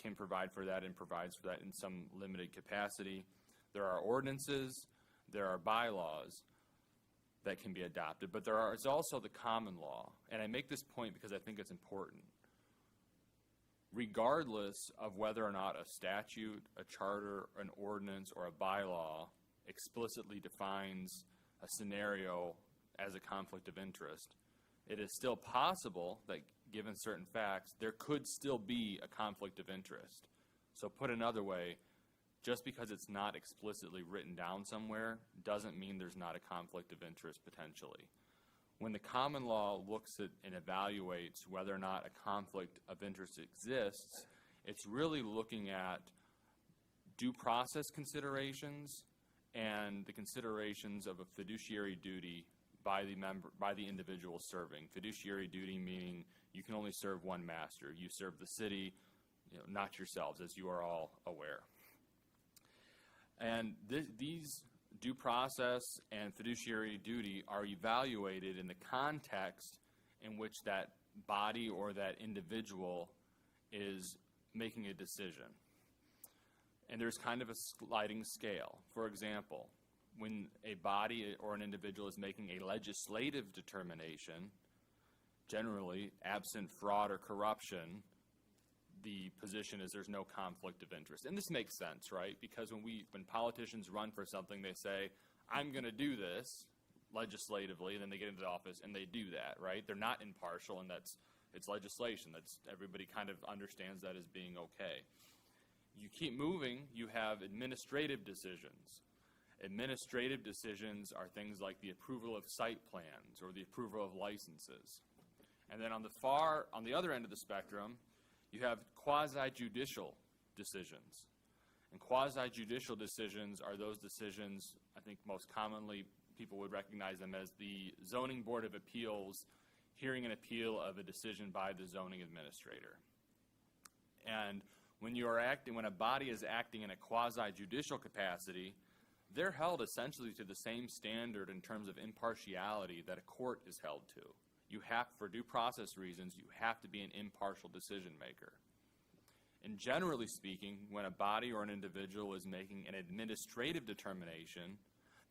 can provide for that and provides for that in some limited capacity. There are ordinances, there are bylaws that can be adopted, but is also the common law. And I make this point because I think it's important. Regardless of whether or not a statute, a charter, an ordinance, or a bylaw explicitly defines a scenario as a conflict of interest, it is still possible that, given certain facts, there could still be a conflict of interest. So put another way, just because it's not explicitly written down somewhere doesn't mean there's not a conflict of interest potentially. When the common law looks at and evaluates whether or not a conflict of interest exists, it's really looking at due process considerations and the considerations of a fiduciary duty by the individual serving. Fiduciary duty meaning you can only serve one master. You serve the city, not yourselves, as you are all aware. And these due process and fiduciary duty are evaluated in the context in which that body or that individual is making a decision. And there's kind of a sliding scale. For example, when a body or an individual is making a legislative determination, generally, absent fraud or corruption, the position is there's no conflict of interest. And this makes sense, right? Because when politicians run for something, they say, I'm going to do this legislatively, and then they get into the office and they do that, right? They're not impartial, and it's legislation. Everybody kind of understands that as being okay. You keep moving, you have administrative decisions. Administrative decisions are things like the approval of site plans or the approval of licenses. And then on the other end of the spectrum, you have quasi-judicial decisions. And quasi-judicial decisions are those decisions, I think most commonly people would recognize them as the Zoning Board of Appeals hearing an appeal of a decision by the zoning administrator. And when a body is acting in a quasi-judicial capacity, they're held essentially to the same standard in terms of impartiality that a court is held to. For due process reasons, you have to be an impartial decision maker. And generally speaking, when a body or an individual is making an administrative determination,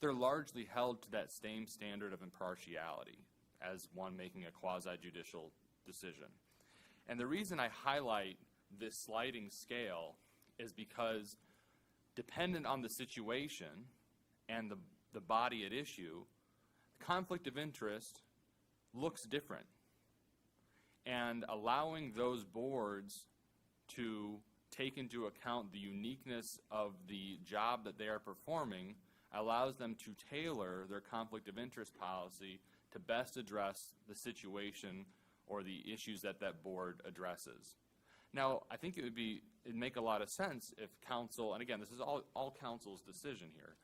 they're largely held to that same standard of impartiality as one making a quasi-judicial decision. And the reason I highlight this sliding scale is because dependent on the situation and the body at issue, conflict of interest looks different. And allowing those boards to take into account the uniqueness of the job that they are performing allows them to tailor their conflict of interest policy to best address the situation or the issues that board addresses. Now, I think it'd make a lot of sense if council, and again, this is all council's decision here,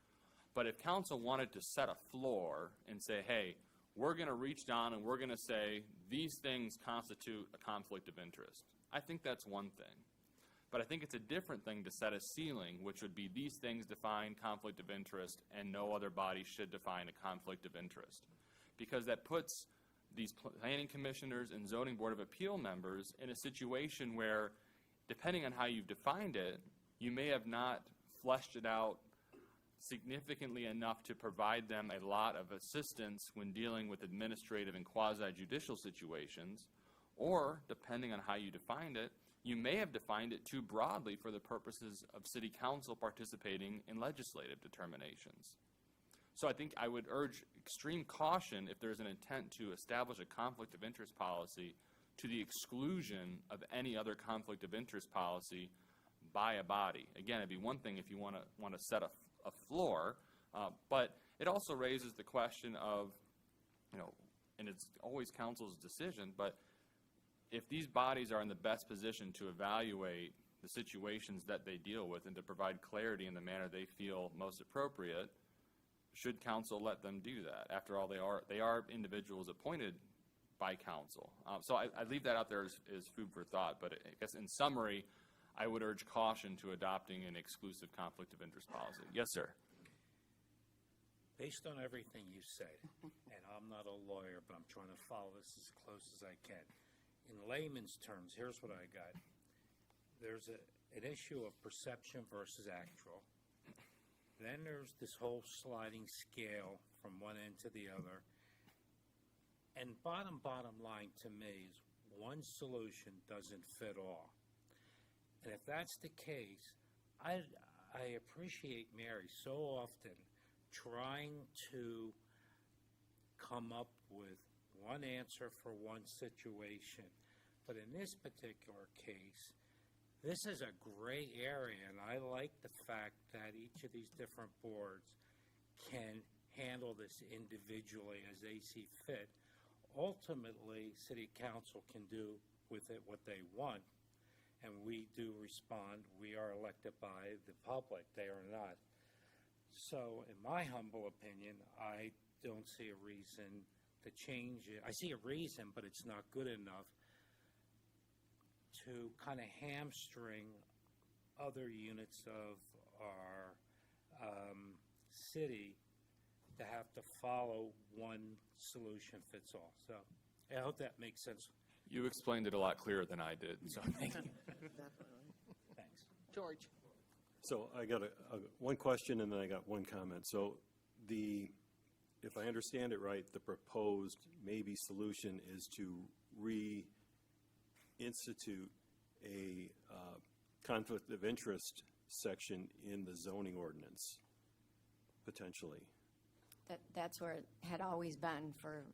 but if council wanted to set a floor and say, hey, we're going to reach down and we're going to say these things constitute a conflict of interest. I think that's one thing. But I think it's a different thing to set a ceiling, which would be these things define conflict of interest and no other body should define a conflict of interest. Because that puts these planning commissioners and zoning board of appeal members in a situation where, depending on how you've defined it, you may have not fleshed it out significantly enough to provide them a lot of assistance when dealing with administrative and quasi-judicial situations, or, depending on how you defined it, you may have defined it too broadly for the purposes of city council participating in legislative determinations. So I think I would urge extreme caution if there's an intent to establish a conflict of interest policy to the exclusion of any other conflict of interest policy by a body. Again, it'd be one thing if you want to set a floor, but it also raises the question of, and it's always council's decision, but if these bodies are in the best position to evaluate the situations that they deal with and to provide clarity in the manner they feel most appropriate, should council let them do that? After all, they are individuals appointed by council. So I leave that out there as food for thought, but I guess in summary, I would urge caution to adopting an exclusive conflict of interest policy. Yes, sir. Based on everything you said, and I'm not a lawyer, but I'm trying to follow this as close as I can. In layman's terms, here's what I got. There's an issue of perception versus actual. Then there's this whole sliding scale from one end to the other. And bottom line to me is one solution doesn't fit all. And if that's the case, I appreciate Mary so often trying to come up with one answer for one situation. But in this particular case, this is a gray area, and I like the fact that each of these different boards can handle this individually as they see fit. Ultimately, City Council can do with it what they want, and we do respond. We are elected by the public. They are not. So, in my humble opinion, I don't see a reason to change it. I see a reason, but it's not good enough to kind of hamstring other units of our city to have to follow one solution fits all. So, I hope that makes sense. You explained it a lot clearer than I did, so thank you. Thanks. George? So I got one question and then I got one comment. So if I understand it right, the proposed maybe solution is to reinstitute a conflict of interest section in the zoning ordinance, potentially. That's where it had always been for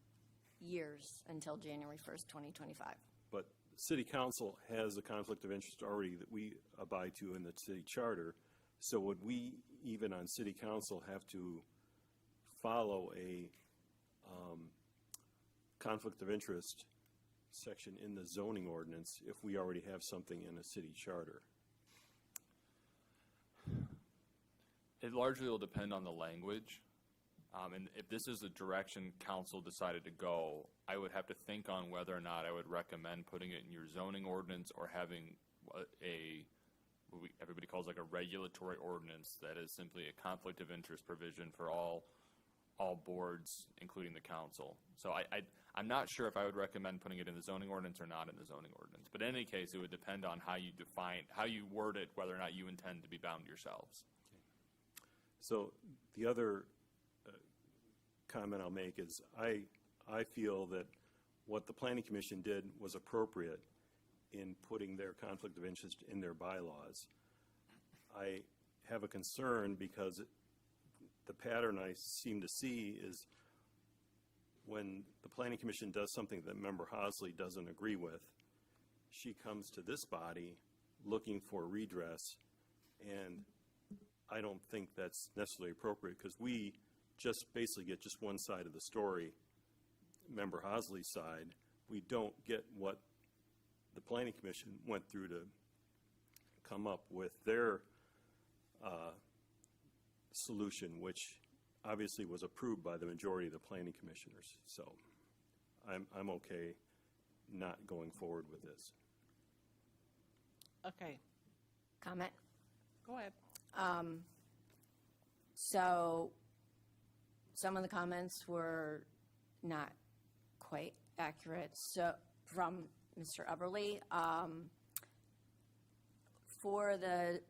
years until January 1st, 2025. But City Council has a conflict of interest already that we abide to in the city charter. So would we, even on City Council, have to follow a conflict of interest section in the zoning ordinance if we already have something in a city charter? It largely will depend on the language. And if this is the direction council decided to go, I would have to think on whether or not I would recommend putting it in your zoning ordinance or having what everybody calls like a regulatory ordinance that is simply a conflict of interest provision for all boards, including the council. So I'm not sure if I would recommend putting it in the zoning ordinance or not in the zoning ordinance. But in any case, it would depend on how you define, how you word it, whether or not you intend to be bound yourselves. So the other comment I'll make is I feel that what the Planning Commission did was appropriate in putting their conflict of interest in their bylaws. I have a concern because the pattern I seem to see is when the Planning Commission does something that Member Hosley doesn't agree with, she comes to this body looking for redress, and I don't think that's necessarily appropriate because we just basically get just one side of the story, Member Hosley's side. We don't get what the Planning Commission went through to come up with their solution, which obviously was approved by the majority of the planning commissioners. So I'm okay not going forward with this. Okay, Comment? go ahead. So some of the comments were not quite accurate. So from Mr. Eberly, for the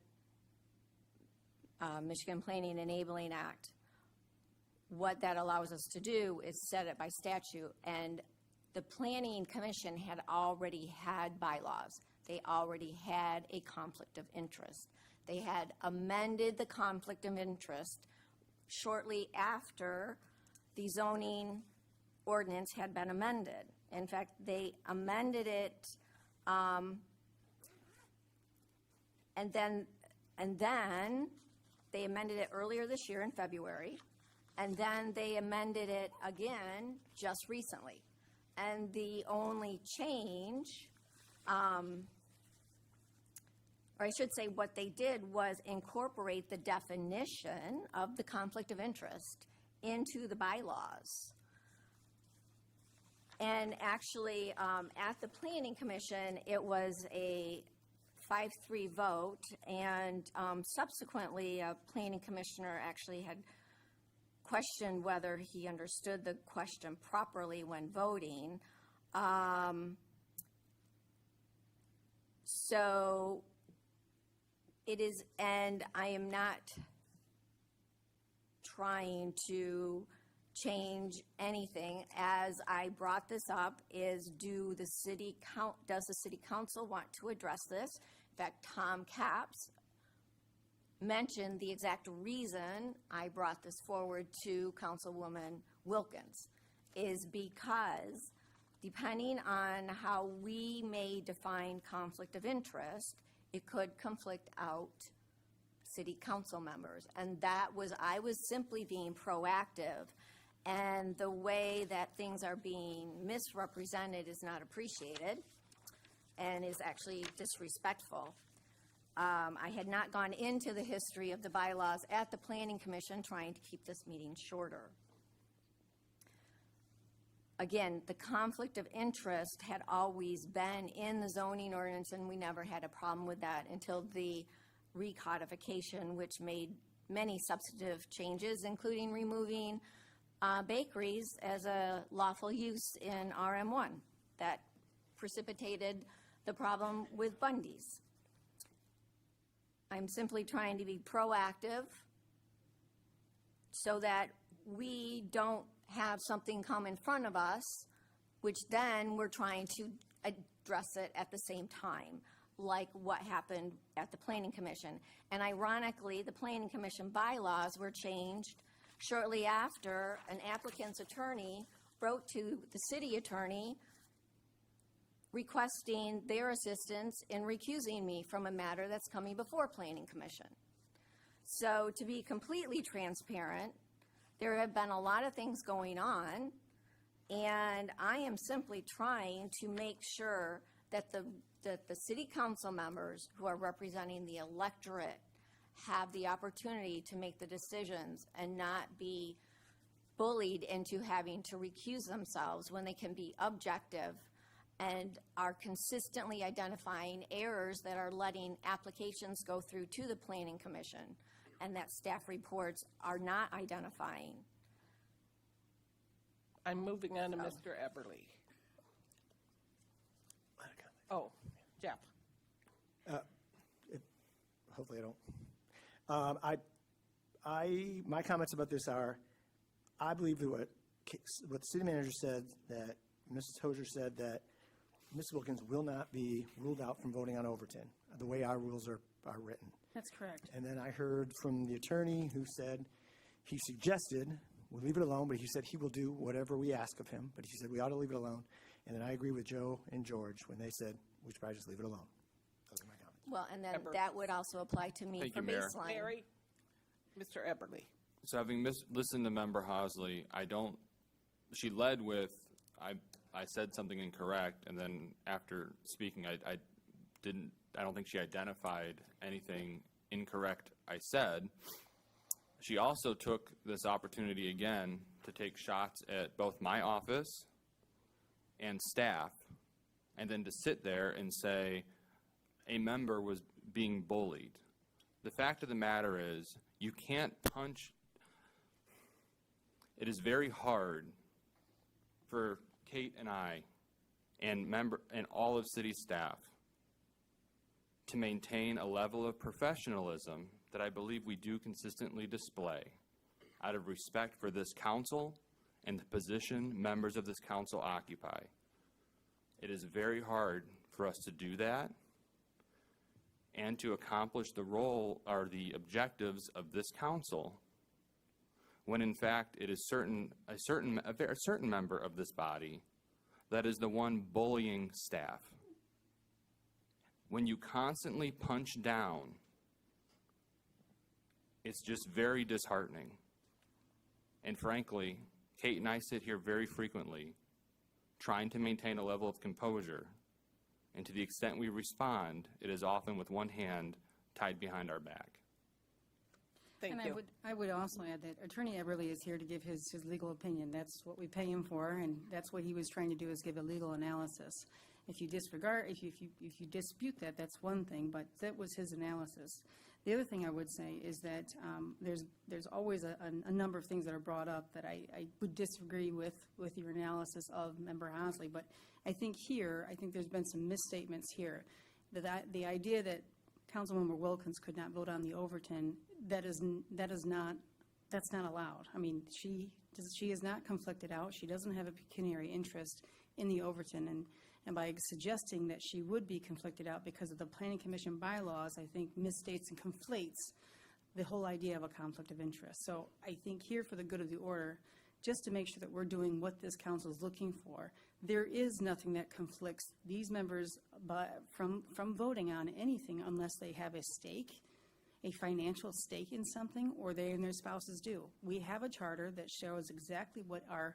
Michigan Planning Enabling Act, what that allows us to do is set it by statute, and the Planning Commission had already had bylaws. They already had a conflict of interest. They had amended the conflict of interest shortly after the zoning ordinance had been amended. In fact, they amended it, and then they amended it earlier this year in February, and then they amended it again just recently. And the only change, or I should say what they did was incorporate the definition of the conflict of interest into the bylaws. And actually, at the Planning Commission, it was a 5-3 vote, and subsequently, a planning commissioner actually had questioned whether he understood the question properly when voting. So it is, and I am not trying to change anything. As I brought this up, is does the city council want to address this? In fact, Tom Capps mentioned the exact reason I brought this forward to Councilwoman Wilkins, is because depending on how we may define conflict of interest, it could conflict out city council members. And I was simply being proactive. And the way that things are being misrepresented is not appreciated and is actually disrespectful. I had not gone into the history of the bylaws at the Planning Commission, trying to keep this meeting shorter. Again, the conflict of interest had always been in the zoning ordinance, and we never had a problem with that until the recodification, which made many substantive changes, including removing bakeries as a lawful use in RM1. That precipitated the problem with Bundy's. I'm simply trying to be proactive so that we don't have something come in front of us, which then we're trying to address it at the same time, like what happened at the Planning Commission. And ironically, the Planning Commission bylaws were changed shortly after an applicant's attorney wrote to the city attorney requesting their assistance in recusing me from a matter that's coming before Planning Commission. So to be completely transparent, there have been a lot of things going on, and I am simply trying to make sure that the city council members who are representing the electorate have the opportunity to make the decisions and not be bullied into having to recuse themselves when they can be objective and are consistently identifying errors that are letting applications go through to the Planning Commission and that staff reports are not identifying. I'm moving on to Mr. Eberly. Oh, Jeff. Hopefully I don't. My comments about this are, I believe that what the city manager said, that Mrs. Hosier said that Ms. Wilkins will not be ruled out from voting on Overton, the way our rules are written. That's correct. And then I heard from the attorney who said he suggested we'll leave it alone, but he said he will do whatever we ask of him, but he said we ought to leave it alone. And then I agree with Joe and George when they said we should probably just leave it alone. Those are my comments. Well, and then that would also apply to me Thank for you, Mayor. baseline. Mary, Mr. Eberly. So having listened to Member Hosley, she led with, I said something incorrect, and then after speaking, I don't think she identified anything incorrect I said. She also took this opportunity again to take shots at both my office and staff, and then to sit there and say a member was being bullied. The fact of the matter is, you can't punch. It is very hard for Kate and I and all of city staff to maintain a level of professionalism that I believe we do consistently display out of respect for this council and the position members of this council occupy. It is very hard for us to do that and to accomplish the role or the objectives of this council when in fact it is a certain member of this body that is the one bullying staff. When you constantly punch down, it's just very disheartening. And frankly, Kate and I sit here very frequently trying to maintain a level of composure and to the extent we respond, it is often with one hand tied behind our back. Thank And you. I would also add that Attorney Eberly is here to give his legal opinion. That's what we pay him for, and that's what he was trying to do, is give a legal analysis. If you disregard, if you dispute that, that's one thing, but that was his analysis. The other thing I would say is that there's always a number of things that are brought up that I would disagree with your analysis of Member Honsley, but I think there's been some misstatements here. The idea that Councilmember Wilkins could not vote on the Overton, that's not allowed. I mean, she is not conflicted out. She doesn't have a pecuniary interest in the Overton, and by suggesting that she would be conflicted out because of the Planning Commission bylaws, I think misstates and conflates the whole idea of a conflict of interest. So I think here, for the good of the order, just to make sure that we're doing what this council is looking for, there is nothing that conflicts these members from voting on anything unless they have a stake, a financial stake in something, or they and their spouses do. We have a charter that shows exactly what our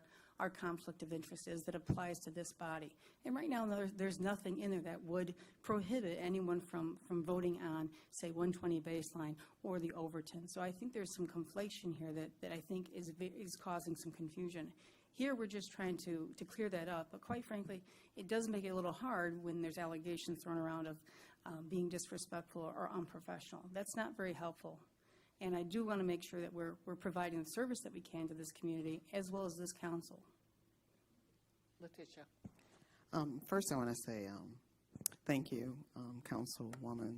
conflict of interest is that applies to this body. And right now, there's nothing in there that would prohibit anyone from voting on, say, 120 baseline or the Overton. So I think there's some conflation here that I think is causing some confusion. Here, we're just trying to clear that up, but quite frankly, it does make it a little hard when there's allegations thrown around of being disrespectful or unprofessional. That's not very helpful. And I do want to make sure that we're providing the service that we can to this community as well as this council. Letitia. First, I want to say thank you, Councilwoman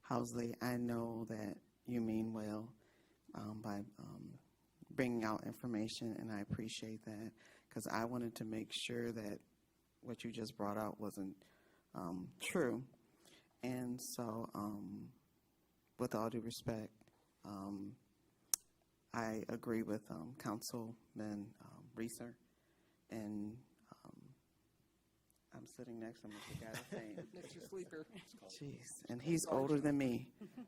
Housley. I know that you mean well by bringing out information, and I appreciate that, because I wanted to make sure that what you just brought out wasn't true. And so, with all due respect, I agree with Councilman Reeser, and I'm sitting next to him. I forgot his name. Mr. Sleeper. Jeez, and he's older than me.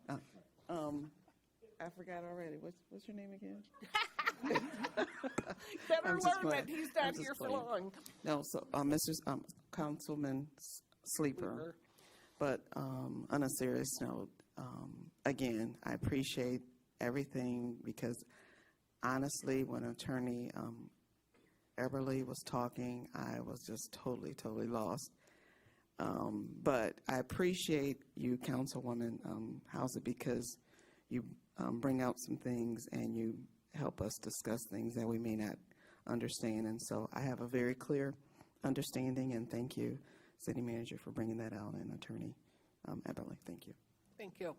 I forgot already. What's your name again? Better I'm just learn playing. that he's I'm not just here for playing. long. No, so Councilman Sleeper. But on a serious note, again, I appreciate everything, because honestly, when Attorney Eberly was talking, I was just totally lost. But I appreciate you, Councilwoman Housley, because you bring out some things and you help us discuss things that we may not understand. And so I have a very clear understanding, and thank you, City Manager, for bringing that out, and Attorney Eberly. Thank you. Thank you.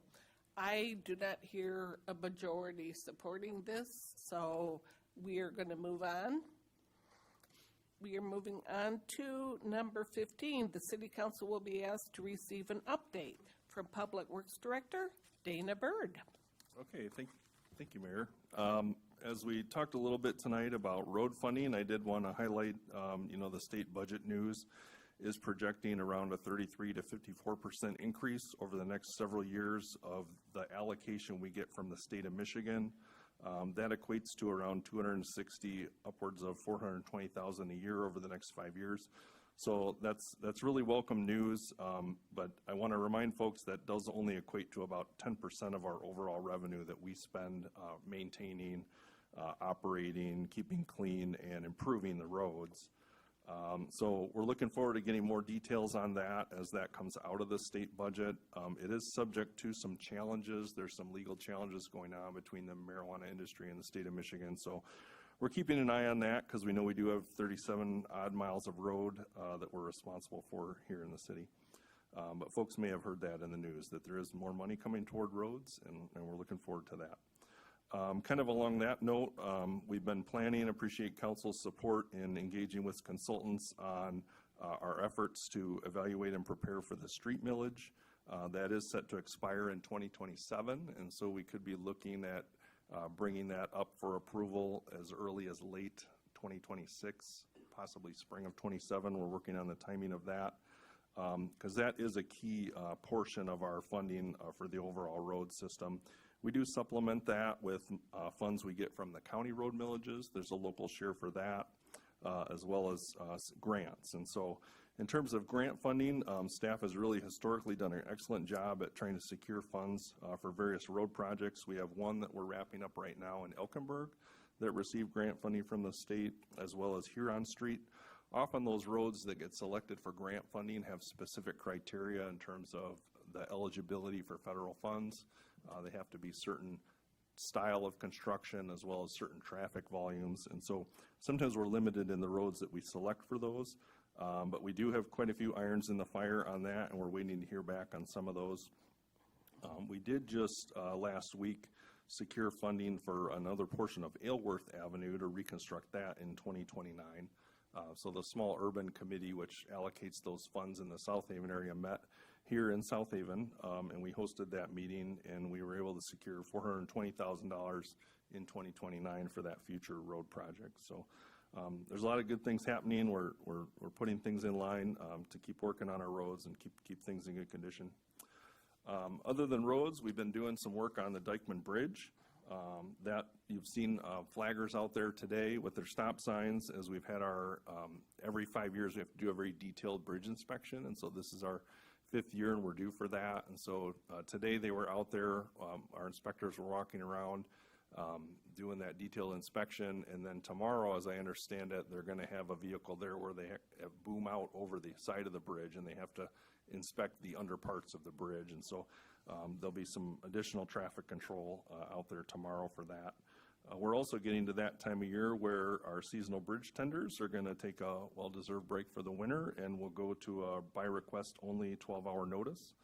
I do not hear a majority supporting this, so we are going to move on. We are moving on to number 15. The City Council will be asked to receive an update from Public Works Director Dana Bird. Okay, thank you, Mayor. As we talked a little bit tonight about road funding, I did want to highlight, the state budget news is projecting around a 33 to 54% increase over the next several years of the allocation we get from the state of Michigan. That equates to around 260, upwards of 420,000 a year over the next 5 years. So that's really welcome news, but I want to remind folks that does only equate to about 10% of our overall revenue that we spend maintaining, operating, keeping clean, and improving the roads. So we're looking forward to getting more details on that as that comes out of the state budget. It is subject to some challenges. There's some legal challenges going on between the marijuana industry and the state of Michigan. So we're keeping an eye on that, because we know we do have 37 odd miles of road that we're responsible for here in the city. But folks may have heard that in the news, that there is more money coming toward roads, and we're looking forward to that. Kind of along that note, we've been planning, appreciate council's support in engaging with consultants on our efforts to evaluate and prepare for the street millage. That is set to expire in 2027, and so we could be looking at bringing that up for approval as early as late 2026, possibly spring of 27. We're working on the timing of that, because that is a key portion of our funding for the overall road system. We do supplement that with funds we get from the county road millages. There's a local share for that, as well as grants. And so In terms of grant funding, staff has really historically done an excellent job at trying to secure funds for various road projects. We have one that we're wrapping up right now in Elkenberg that received grant funding from the state, as well as Huron Street. Often those roads that get selected for grant funding have specific criteria in terms of the eligibility for federal funds. They have to be certain style of construction as well as certain traffic volumes. And so sometimes we're limited in the roads that we select for those. But we do have quite a few irons in the fire on that, and we're waiting to hear back on some of those. We did just last week secure funding for another portion of Aylworth Avenue to reconstruct that in 2029. So the Small Urban Committee, which allocates those funds in the South Haven area, met here in South Haven, and we hosted that meeting, and we were able to secure $420,000 in 2029 for that future road project. So there's a lot of good things happening. We're putting things in line to keep working on our roads and keep things in good condition. Other than roads, we've been doing some work on the Dykeman Bridge. That you've seen flaggers out there today with their stop signs, as we've had our, every 5 years we have to do a very detailed bridge inspection, and so this is our 5th year and we're due for that. And so today they were out there, our inspectors were walking around doing that detailed inspection, and then tomorrow, as I understand it, they're going to have a vehicle there where they have boom out over the side of the bridge, and they have to inspect the underparts of the bridge. And so there'll be some additional traffic control out there tomorrow for that. We're also getting to that time of year where our seasonal bridge tenders are going to take a well-deserved break for the winter, and we'll go to a by request only 12-hour notice.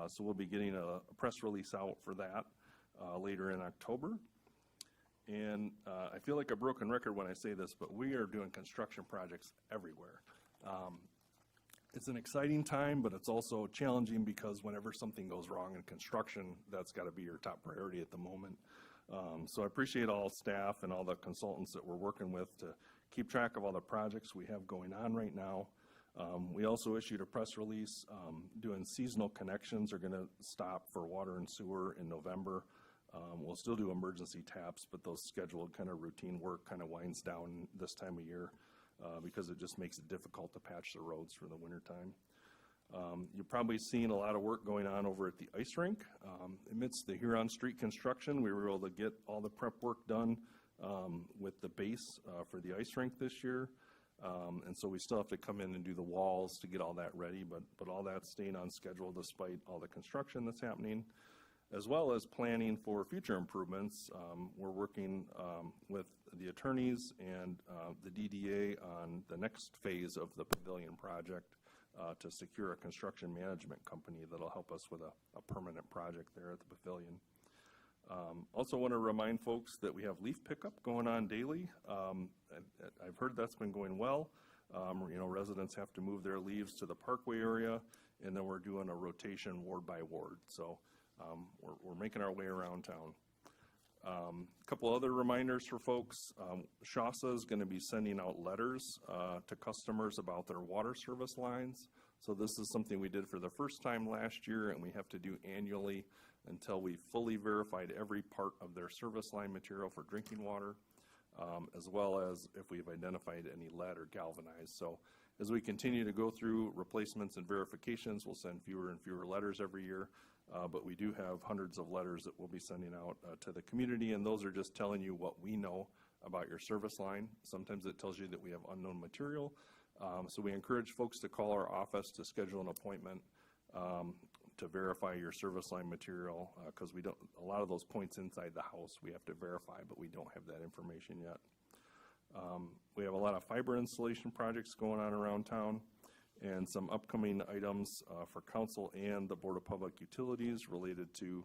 So we'll be getting a press release out for that later in October. And I feel like a broken record when I say this, but we are doing construction projects everywhere. It's an exciting time, but it's also challenging because whenever something goes wrong in construction, that's got to be your top priority at the moment. So I appreciate all staff and all the consultants that we're working with to keep track of all the projects we have going on right now. We also issued a press release doing seasonal connections are going to stop for water and sewer in November. We'll still do emergency taps, but those scheduled kind of routine work kind of winds down this time of year because it just makes it difficult to patch the roads for the winter time. You've probably seen a lot of work going on over at the ice rink. Amidst the Huron Street construction, we were able to get all the prep work done with the base for the ice rink this year. And so we still have to come in and do the walls to get all that ready, but all that's staying on schedule despite all the construction that's happening, as well as planning for future improvements. We're working with the attorneys and the DDA on the next phase of the pavilion project to secure a construction management company that'll help us with a permanent project there at the pavilion. Also want to remind folks that we have leaf pickup going on daily. I've heard that's been going well. Residents have to move their leaves to the Parkway area, and then we're doing a rotation ward by ward. So we're making our way around town. A couple other reminders for folks. SHASA is going to be sending out letters to customers about their water service lines. So this is something we did for the first time last year, and we have to do annually until we fully verified every part of their service line material for drinking water, as well as if we've identified any lead or galvanized. So as we continue to go through replacements and verifications, we'll send fewer and fewer letters every year. But we do have hundreds of letters that we'll be sending out to the community, and those are just telling you what we know about your service line. Sometimes it tells you that we have unknown material. So we encourage folks to call our office to schedule an appointment to verify your service line material, because we don't, a lot of those points inside the house we have to verify, but we don't have that information yet. We have a lot of fiber installation projects going on around town, and some upcoming items for council and the Board of Public Utilities related to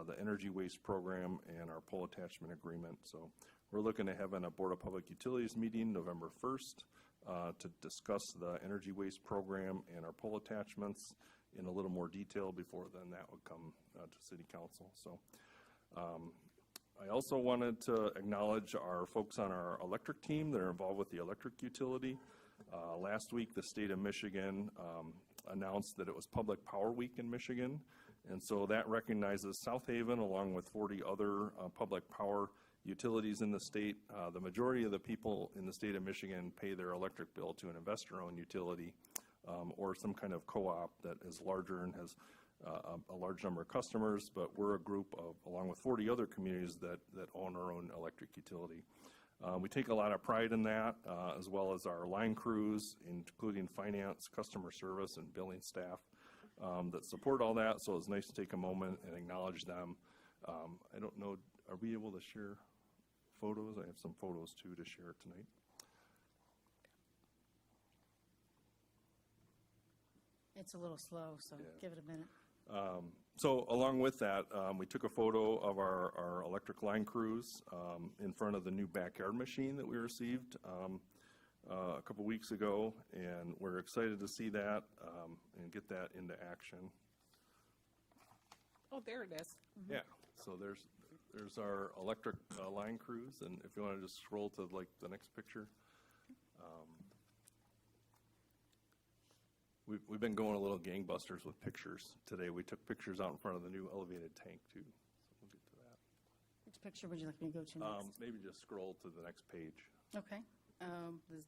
the energy waste program and our pole attachment agreement. So we're looking at having a Board of Public Utilities meeting November 1st to discuss the energy waste program and our pole attachments in a little more detail. Before then, that would come to City Council. So I also wanted to acknowledge our folks on our electric team that are involved with the electric utility. Last week, the state of Michigan announced that it was Public Power Week in Michigan, and so that recognizes South Haven along with 40 other public power utilities in the state. The majority of the people in the state of Michigan pay their electric bill to an investor-owned utility, or some kind of co-op that is larger and has a large number of customers, but we're a group of, along with 40 other communities that own our own electric utility. We take a lot of pride in that, as well as our line crews, including finance, customer service, and billing staff that support all that. So it's nice to take a moment and acknowledge them. I don't know, are we able to share photos? I have some photos too to share tonight. It's a little slow, so give it a minute. So along with that, we took a photo of our electric line crews in front of the new backyard machine that we received a couple weeks ago, and we're excited to see that and get that into action. Oh, there it is. Yeah, so there's our electric line crews, and if you want to just scroll to like the next picture. We've been going a little gangbusters with pictures today. We took pictures out in front of the new elevated tank too. So we'll get to that. Which picture would you like me to go to next? Maybe just scroll to the next page. Okay.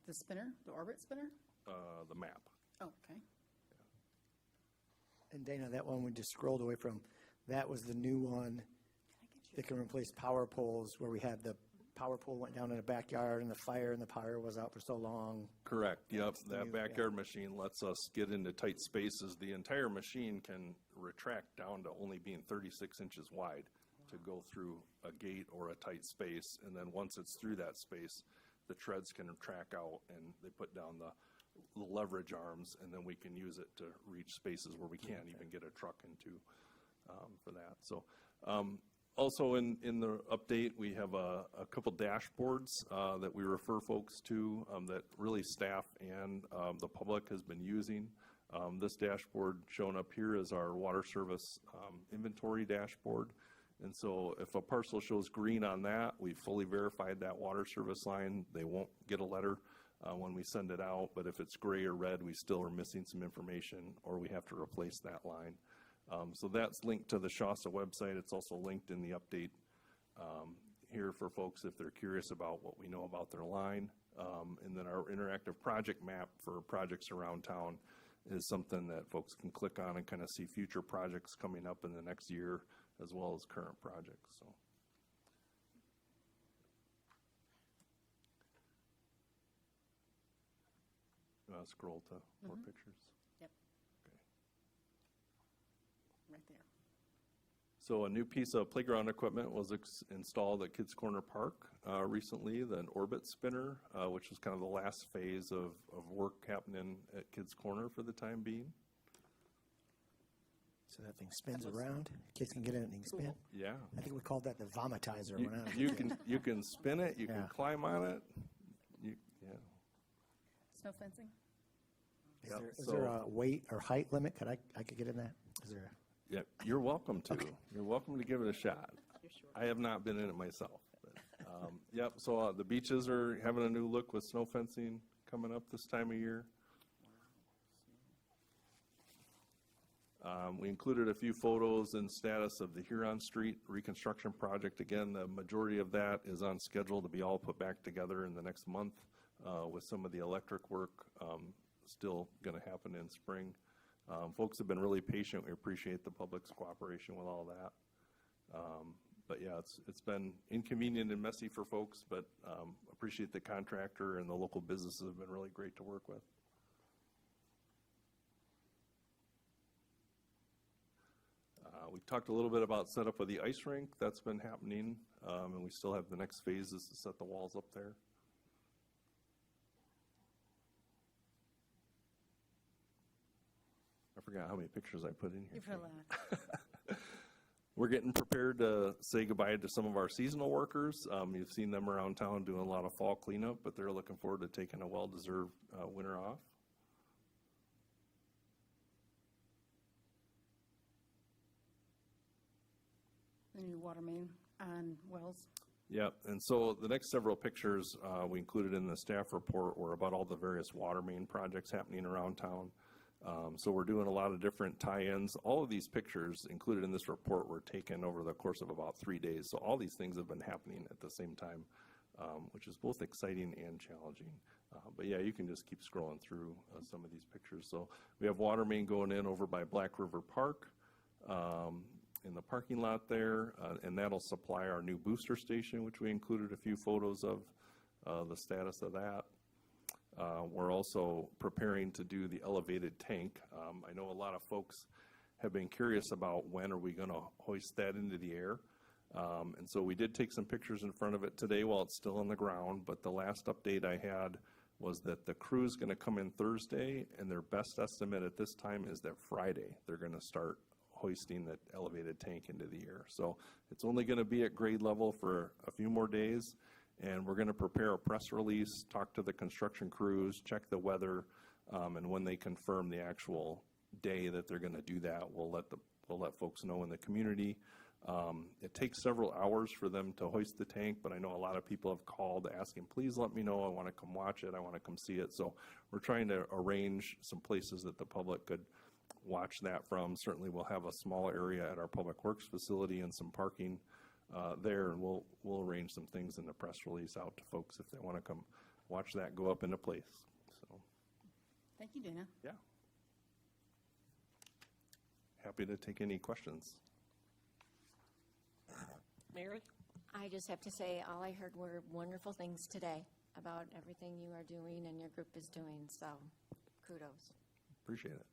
The spinner, the orbit spinner? The map. Oh, okay. And Dana, that one we just scrolled away from, that was the new one that can replace power poles where we had the power pole went down in the backyard and the fire and the power was out for so long. Correct. Yep. That new, backyard machine lets us get into tight spaces. The entire machine can retract down to only being 36 inches wide to go through a gate or a tight space. And then once it's through that space, the treads can track out and they put down the leverage arms, and then we can use it to reach spaces where we can't even get a truck into for that. So also in the update, we have a couple dashboards that we refer folks to that really staff and the public has been using. This dashboard shown up here is our water service inventory dashboard. And so if a parcel shows green on that, we've fully verified that water service line. They won't get a letter when we send it out, but if it's gray or red, we still are missing some information or we have to replace that line. So that's linked to the Shasta website. It's also linked in the update here for folks if they're curious about what we know about their line. And then our interactive project map for projects around town is something that folks can click on and kind of see future projects coming up in the next year as well as current projects. So. You want to scroll to more pictures? Yep. Okay. Right there. So a new piece of playground equipment was installed at Kids Corner Park recently, the Orbit Spinner, which was kind of the last phase of work happening at Kids Corner for the time being. So that thing spins around. Kids can get in it and spin. Yeah. I think we called that the vomitizer. You can spin it. You can climb on it. Yeah. Snow fencing? Yep. Is there a weight or height limit? I could get in that? Is there? Yeah, you're welcome to. Okay. You're welcome to give it a shot. I have not been in it myself. But, yep. So the beaches are having a new look with snow fencing coming up this time of year. We included a few photos and status of the Huron Street reconstruction project. Again, the majority of that is on schedule to be all put back together in the next month with some of the electric work still going to happen in spring. Folks have been really patient. We appreciate the public's cooperation with all that. But yeah, it's been inconvenient and messy for folks, but appreciate the contractor and the local businesses have been really great to work with. We talked a little bit about setup of the ice rink. That's been happening, and we still have the next phases to set the walls up there. I forgot how many pictures I put in here. You've heard a lot. We're getting prepared to say goodbye to some of our seasonal workers. You've seen them around town doing a lot of fall cleanup, but they're looking forward to taking a well-deserved winter off. The new water main on Wells. Yep, and so the next several pictures we included in the staff report were about all the various water main projects happening around town. So we're doing a lot of different tie-ins. All of these pictures included in this report were taken over the course of about 3 days. So all these things have been happening at the same time, which is both exciting and challenging. But yeah, you can just keep scrolling through some of these pictures. So we have water main going in over by Black River Park in the parking lot there, and that'll supply our new booster station, which we included a few photos of the status of that. We're also preparing to do the elevated tank. I know a lot of folks have been curious about when are we going to hoist that into the air. And so we did take some pictures in front of it today while it's still on the ground, but the last update I had was that the crew is going to come in Thursday, and their best estimate at this time is that Friday they're going to start hoisting that elevated tank into the air. So it's only going to be at grade level for a few more days, and we're going to prepare a press release, talk to the construction crews, check the weather, and when they confirm the actual day that they're going to do that, we'll let folks know in the community. It takes several hours for them to hoist the tank, but I know a lot of people have called asking, please let me know, I want to come watch it, I want to come see it. So we're trying to arrange some places that the public could watch that from. Certainly we'll have a small area at our Public Works facility and some parking there, and we'll arrange some things in the press release out to folks if they want to come watch that go up into place. So Thank you, Dana. yeah. Happy to take any questions. Mary? I just have to say, all I heard were wonderful things today about everything you are doing and your group is doing, so kudos. Appreciate it.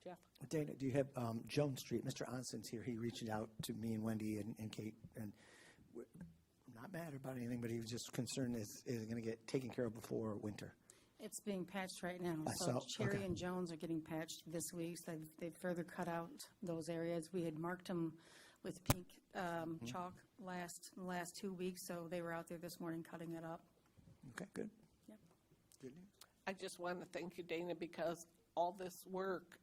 Jeff? Dana, do you have Jones Street? Mr. Onson's here. He reached out to me and Wendy and Kate, and I'm not mad about anything, but he was just concerned is it going to get taken care of before winter? It's being patched right now. I So saw- Cherry okay. and Jones are getting patched this week. So they've further cut out those areas. We had marked them with pink chalk last 2 weeks, so they were out there this morning cutting it up. Okay, good. Yep. Good news. I just want to thank you, Dana, because all this work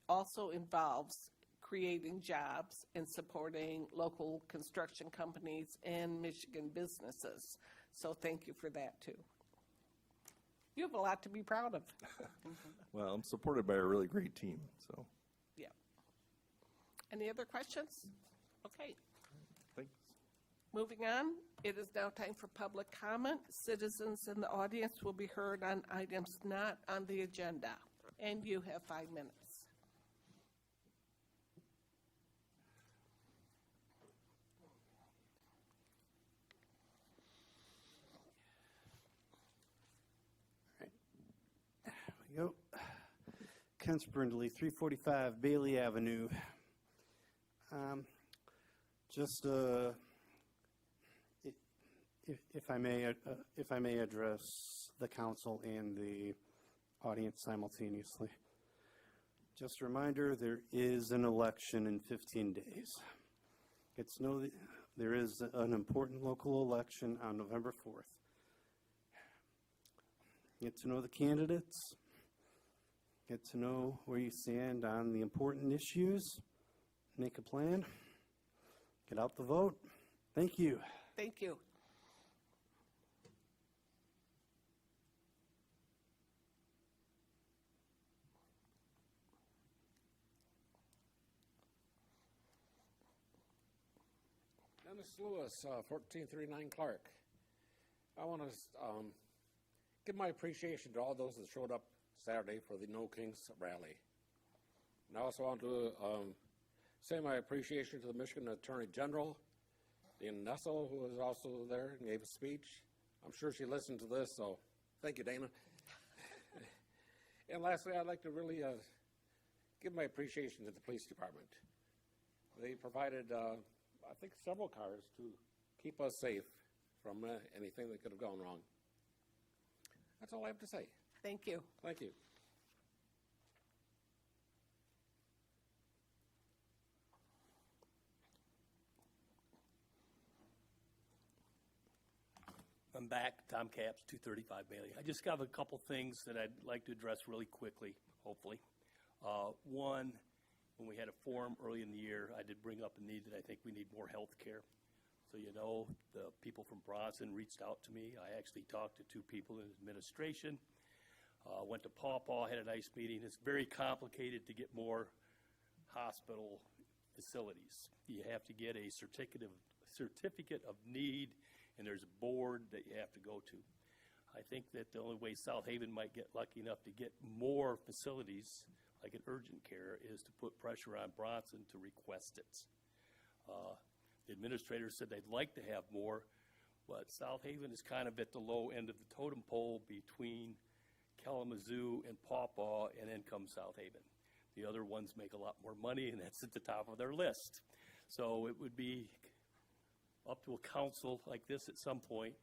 also involves creating jobs and supporting local construction companies and Michigan businesses. So thank you for that, too. You have a lot to be proud of. Well, I'm supported by a really great team, so Yeah. Any other questions? Okay. thanks. Moving on, it is now time for public comment. Citizens in the audience will be heard on items not on the agenda, and you have 5 minutes. There we go. Ken Sprindley, 345 Bailey Avenue. Just if I may address the council and the audience simultaneously. Just a reminder, there is an election in 15 days. There is an important local election on November 4th. Get to know the candidates. Get to know where you stand on the important issues. Make a plan. Get out the vote. Thank you. Thank you. Dennis Lewis, 1439 Clark. I want to give my appreciation to all those that showed up Saturday for the No Kings rally. And I also want to say my appreciation to the Michigan Attorney General, Dana Nessel, who was also there and gave a speech. I'm sure she listened to this, so thank you, Dana. And lastly, I'd like to really give my appreciation to the police department. They provided, I think, several cars to keep us safe from anything that could have gone wrong. That's all I have to say. Thank you. Thank you. I'm back, Tom Capps, 235 Bailey. I just got a couple things that I'd like to address really quickly, hopefully. One, when we had a forum early in the year, I did bring up a need that I think we need more health care. So, you know, the people from Bronson reached out to me. I actually talked to 2 people in administration. Went to Paw Paw, had a nice meeting. It's very complicated to get more hospital facilities. You have to get a certificate of need, and there's a board that you have to go to. I think that the only way South Haven might get lucky enough to get more facilities, like an urgent care, is to put pressure on Bronson to request it. The administrator said they'd like to have more, but South Haven is kind of at the low end of the totem pole between Kalamazoo and Paw Paw, and then comes South Haven. The other ones make a lot more money, and that's at the top of their list. So it would be up to a council like this at some point,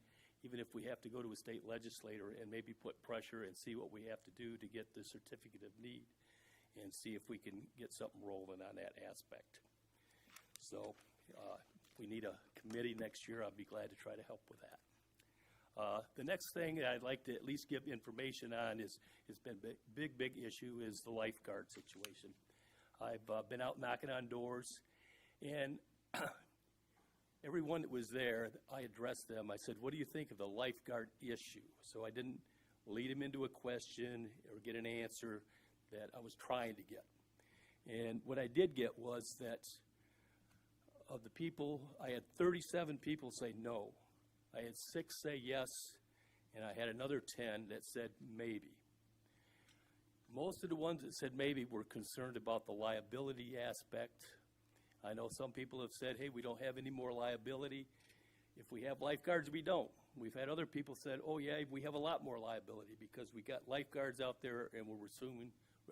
even if we have to go to a state legislator and maybe put pressure and see what we have to do to get the certificate of need and see if we can get something rolling on that aspect. So if we need a committee next year, I'll be glad to try to help with that. The next thing that I'd like to at least give information on has been a big issue is the lifeguard situation. I've been out knocking on doors, and everyone that was there, I addressed them. I said, what do you think of the lifeguard issue? So I didn't lead them into a question or get an answer that I was trying to get. And what I did get was that of the people, I had 37 people say no. I had 6 say yes, and I had another 10 that said maybe. Most of the ones that said maybe were concerned about the liability aspect. I know some people have said, hey, we don't have any more liability. If we have lifeguards, we don't. We've had other people said, oh yeah, we have a lot more liability because we got lifeguards out there and we're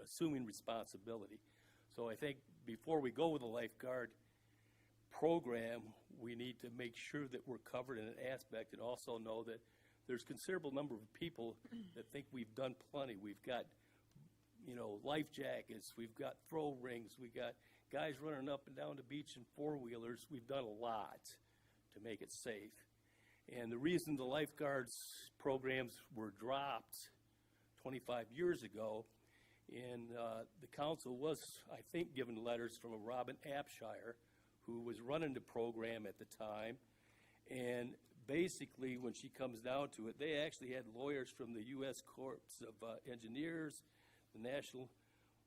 assuming responsibility. So I think before we go with a lifeguard program, we need to make sure that we're covered in an aspect and also know that there's considerable number of people that think we've done plenty. We've got, life jackets, we've got throw rings, we got guys running up and down the beach in four-wheelers. We've done a lot to make it safe. And the reason the lifeguards programs were dropped 25 years ago, and the council was, I think, given letters from a Robin Apshire, who was running the program at the time. And basically, when she comes down to it, they actually had lawyers from the U.S. Corps of Engineers, the National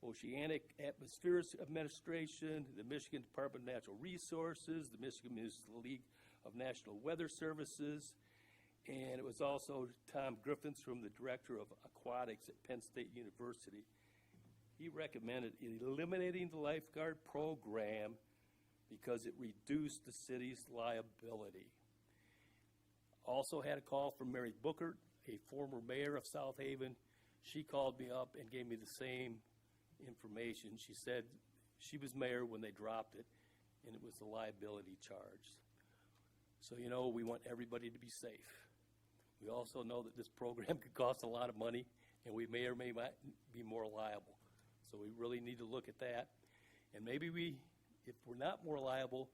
Oceanic Atmospherics Administration, the Michigan Department of Natural Resources, the Michigan Municipal League of National Weather Services, and it was also Tom Griffiths from the Director of Aquatics at Penn State University. He recommended eliminating the lifeguard program because it reduced the city's liability. Also had a call from Mary Bookert, a former mayor of South Haven. She called me up and gave me the same information. She said she was mayor when they dropped it, and it was the liability charge. So, we want everybody to be safe. We also know that this program could cost a lot of money, and we may or may not be more liable. So we really need to look at that. And maybe if we're not more liable,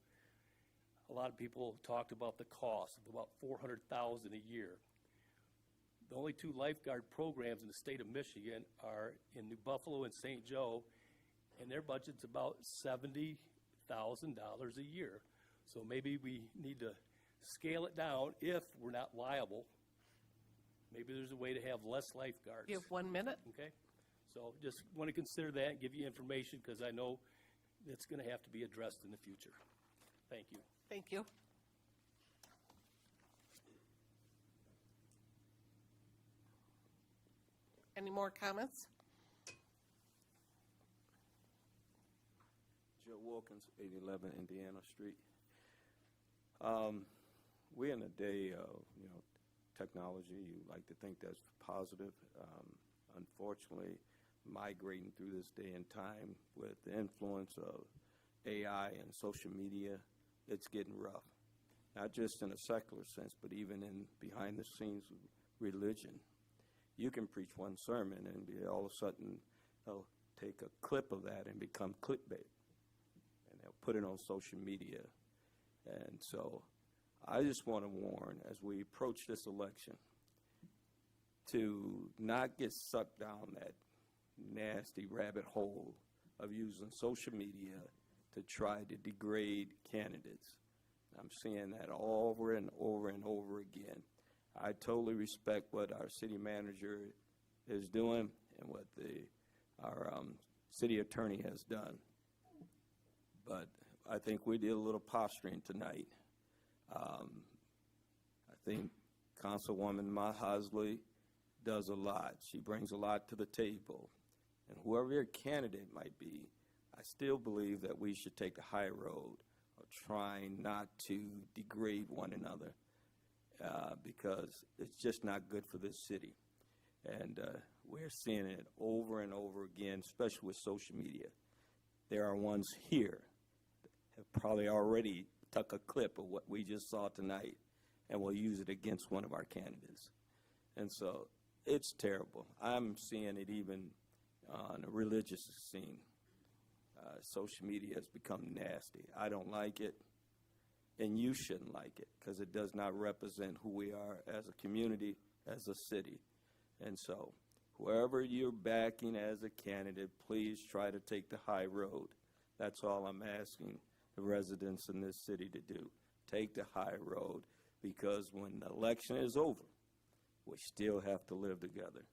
a lot of people talked about the cost of about $400,000 a year. The only 2 lifeguard programs in the state of Michigan are in New Buffalo and St. Joe, and their budget's about $70,000 a year. So maybe we need to scale it down if we're not liable. Maybe there's a way to have less lifeguards. You have 1 minute. Okay? So just want to consider that and give you information because I know it's going to have to be addressed in the future. Thank you. Thank you. Any more comments? Joe Wilkins, 811 Indiana Street. We're in a day of, technology. You like to think that's positive. Unfortunately, migrating through this day and time with the influence of AI and social media, it's getting rough. Not just in a secular sense, but even in behind the scenes of religion. You can preach one sermon and all of a sudden they'll take a clip of that and become clickbait. And they'll put it on social media. And so I just want to warn as we approach this election to not get sucked down that nasty rabbit hole of using social media to try to degrade candidates. I'm seeing that over and over and over again. I totally respect what our city manager is doing and what our city attorney has done. But I think we did a little posturing tonight. I think Councilwoman Mahasley does a lot. She brings a lot to the table. And whoever your candidate might be, I still believe that we should take the high road of trying not to degrade one another because it's just not good for this city. And we're seeing it over and over again, especially with social media. There are ones here that have probably already took a clip of what we just saw tonight and will use it against one of our candidates. And so it's terrible. I'm seeing it even on a religious scene. Social media has become nasty. I don't like it, and you shouldn't like it because it does not represent who we are as a community, as a city. And so whoever you're backing as a candidate, please try to take the high road. That's all I'm asking the residents in this city to do. Take the high road, because when the election is over, we still have to live together,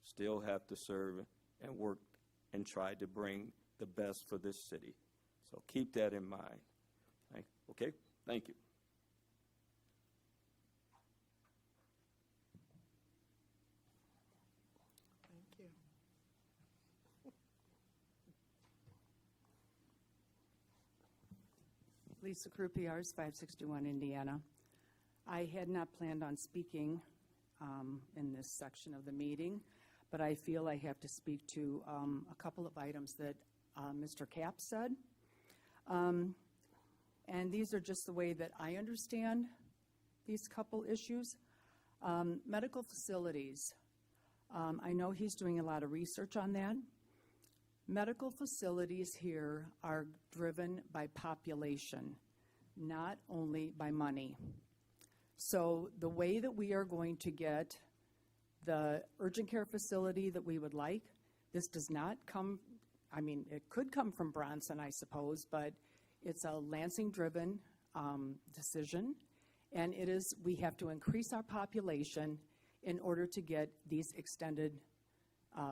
still have to serve and work and try to bring the best for this city. So keep that in mind. Okay? Thank you. Thank you. Lisa Croupiers, 561 Indiana. I had not planned on speaking in this section of the meeting, but I feel I have to speak to a couple of items that Mr. Capps said. And these are just the way that I understand these couple issues. Medical facilities. I know he's doing a lot of research on that. Medical facilities here are driven by population, not only by money. So the way that we are going to get the urgent care facility that we would like, this does not come, I mean, it could come from Bronson, I suppose, but it's a Lansing-driven decision, and it is, we have to increase our population in order to get these extended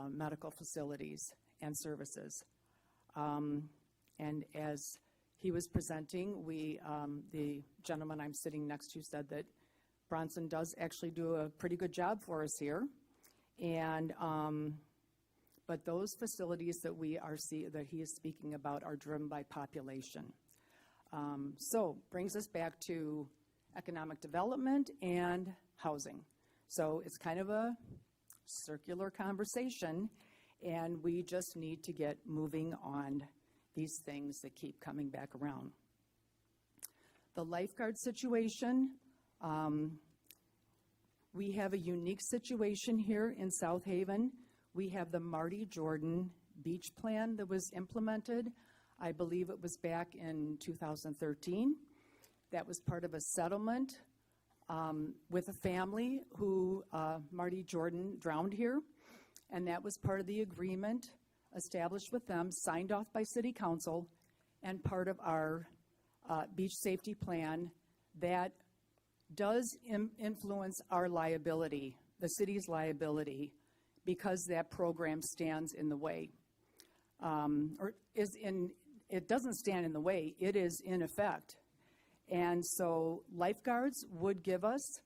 medical facilities and services. And as he was presenting, the gentleman I'm sitting next to said that Bronson does actually do a pretty good job for us here. And, but those facilities that that he is speaking about are driven by population. So brings us back to economic development and housing. So it's kind of a circular conversation, and we just need to get moving on these things that keep coming back around. The lifeguard situation, we have a unique situation here in South Haven. We have the Marty Jordan Beach Plan that was implemented. I believe it was back in 2013. That was part of a settlement with a family who Marty Jordan drowned here. And that was part of the agreement established with them, signed off by City Council, and part of our beach safety plan that does influence our liability, the city's liability, because that program stands in the way. It doesn't stand in the way, it is in effect. And so lifeguards would give us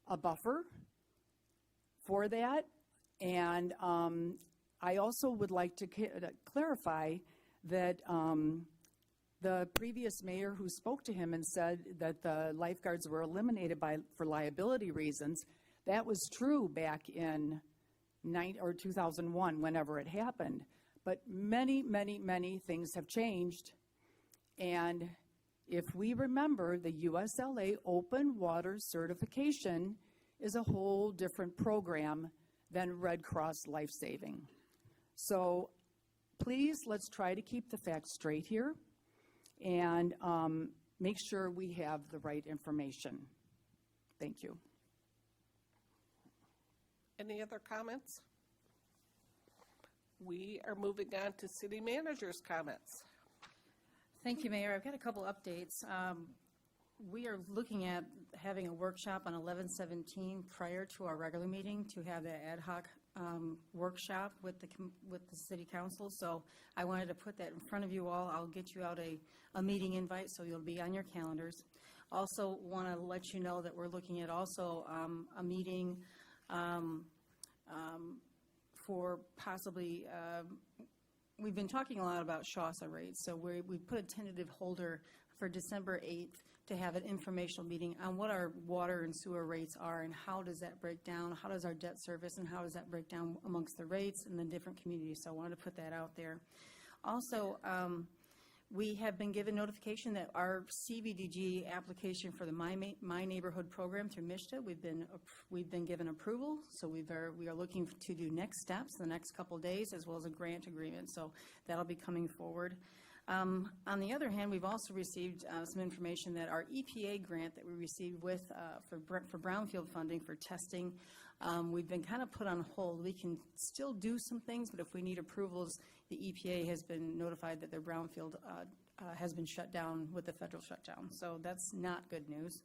a buffer for that. And I also would like to clarify that the previous mayor who spoke to him and said that the lifeguards were eliminated for liability reasons, that was true back in 2001, whenever it happened. But many, many, many things have changed. And if we remember, the USLA Open Water Certification is a whole different program than Red Cross Life Saving. So please, let's try to keep the facts straight here and make sure we have the right information. Thank you. Any other comments? We are moving on to city manager's comments. Thank you, Mayor. I've got a couple updates. We are looking at having a workshop on 11/17 prior to our regular meeting to have the ad hoc workshop with the city council. So I wanted to put that in front of you all. I'll get you out a meeting invite so you'll be on your calendars. Also want to let you know that we're looking at also a meeting for possibly, we've been talking a lot about SHASA rates, so we put a tentative holder for December 8th to have an informational meeting on what our water and sewer rates are and how does that break down, how does our debt service and how does that break down amongst the rates and the different communities. So I wanted to put that out there. Also, we have been given notification that our CBDG application for the My Neighborhood program through MISTA, we've been given approval. So we are looking to do next steps the next couple days, as well as a grant agreement. So that'll be coming forward. On the other hand, we've also received some information that our EPA grant that we received for brownfield funding for testing, we've been kind of put on hold. We can still do some things, but if we need approvals, the EPA has been notified that their brownfield has been shut down with the federal shutdown. So that's not good news.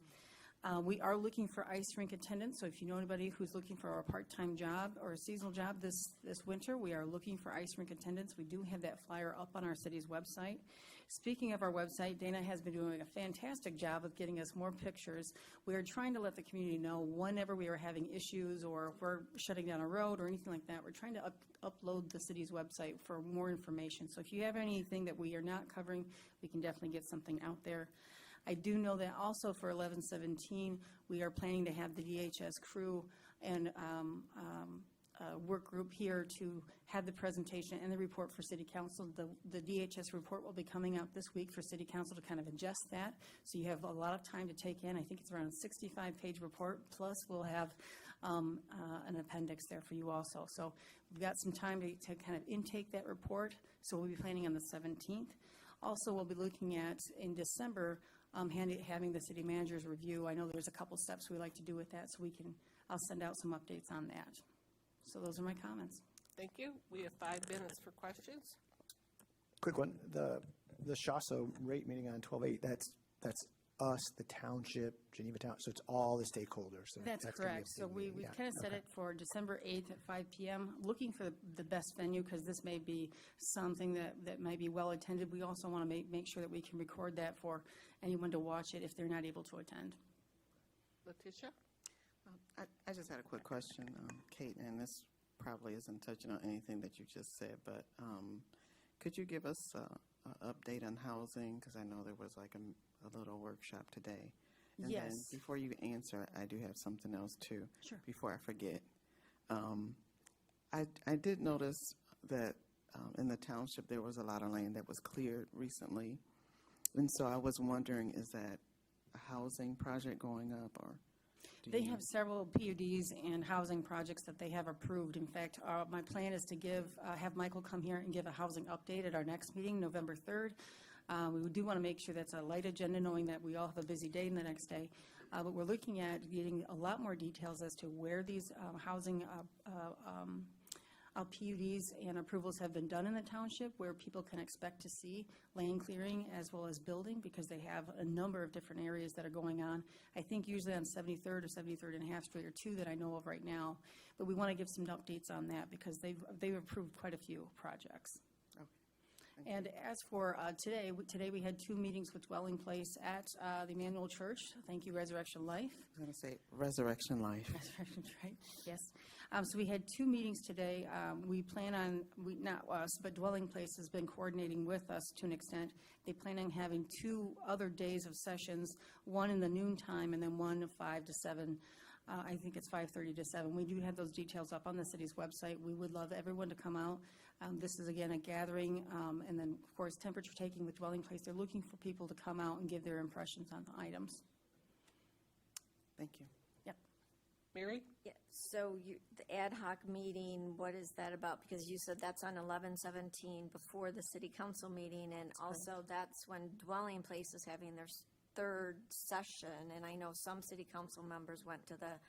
We are looking for ice rink attendants, so if you know anybody who's looking for a part-time job or a seasonal job this winter, we are looking for ice rink attendants. We do have that flyer up on our city's website. Speaking of our website, Dana has been doing a fantastic job of getting us more pictures. We are trying to let the community know whenever we are having issues or if we're shutting down a road or anything like that, we're trying to upload the city's website for more information. So if you have anything that we are not covering, we can definitely get something out there. I do know that also for 11/17, we are planning to have the DHS crew and work group here to have the presentation and the report for City Council. The DHS report will be coming out this week for City Council to kind of adjust that. So you have a lot of time to take in. I think it's around a 65-page report, plus we'll have an appendix there for you also. So we've got some time to kind of intake that report. So we'll be planning on the 17th. Also, we'll be looking at, in December, having the city managers review. I know there's a couple steps we like to do with that, so I'll send out some updates on that. So those are my comments. Thank you. We have 5 minutes for questions. Quick one, the SHASA rate meeting on 12/8, that's us, the township, Geneva Town, so it's all the stakeholders. So That's gonna be a correct. So big we meeting, yeah. kind of set Okay. it for December 8th at 5 p.m., looking for the best venue because this may be something that might be well attended. We also want to make sure that we can record that for anyone to watch it if they're not able to attend. Letitia? I just had a quick question, Kate, and this probably isn't touching on anything that you just said, but could you give us an update on housing? Because I know there was like a little workshop today. And Yes. then before you answer, I do have something else too. Sure. Before I forget. I did notice that in the township there was a lot of land that was cleared recently. And so I was wondering, is that a housing project going up or? They have several PUDs and housing projects that they have approved. In fact, my plan is to have Michael come here and give a housing update at our next meeting, November 3rd. We do want to make sure that's a light agenda, knowing that we all have a busy day the next day. But we're looking at getting a lot more details as to where these housing PUDs and approvals have been done in the township, where people can expect to see land clearing as well as building, because they have a number of different areas that are going on. I think usually on 73rd or 73rd and a half Street are 2 that I know of right now. But we want to give some updates on that because they've approved quite a few projects. And as for today we had 2 meetings with Dwelling Place at the Emmanuel Church. Thank you, Resurrection Life. I was going to say Resurrection Life. Resurrection, right? Yes. So we had 2 meetings today. We plan on, not us, but Dwelling Place has been coordinating with us to an extent. They plan on having 2 other days of sessions, one in the noon time and then one 5 to 7. I think it's 5:30 to 7. We do have those details up on the city's website. We would love everyone to come out. This is, again, a gathering, and then, of course, temperature taking with Dwelling Place. They're looking for people to come out and give their impressions on the items. Thank you. Yep. Mary? Yeah, so the ad hoc meeting, what is that about? Because you said that's on 11/17 before the city council meeting, and also that's when Dwelling Place is having their 3rd session, and I know some city council members went to the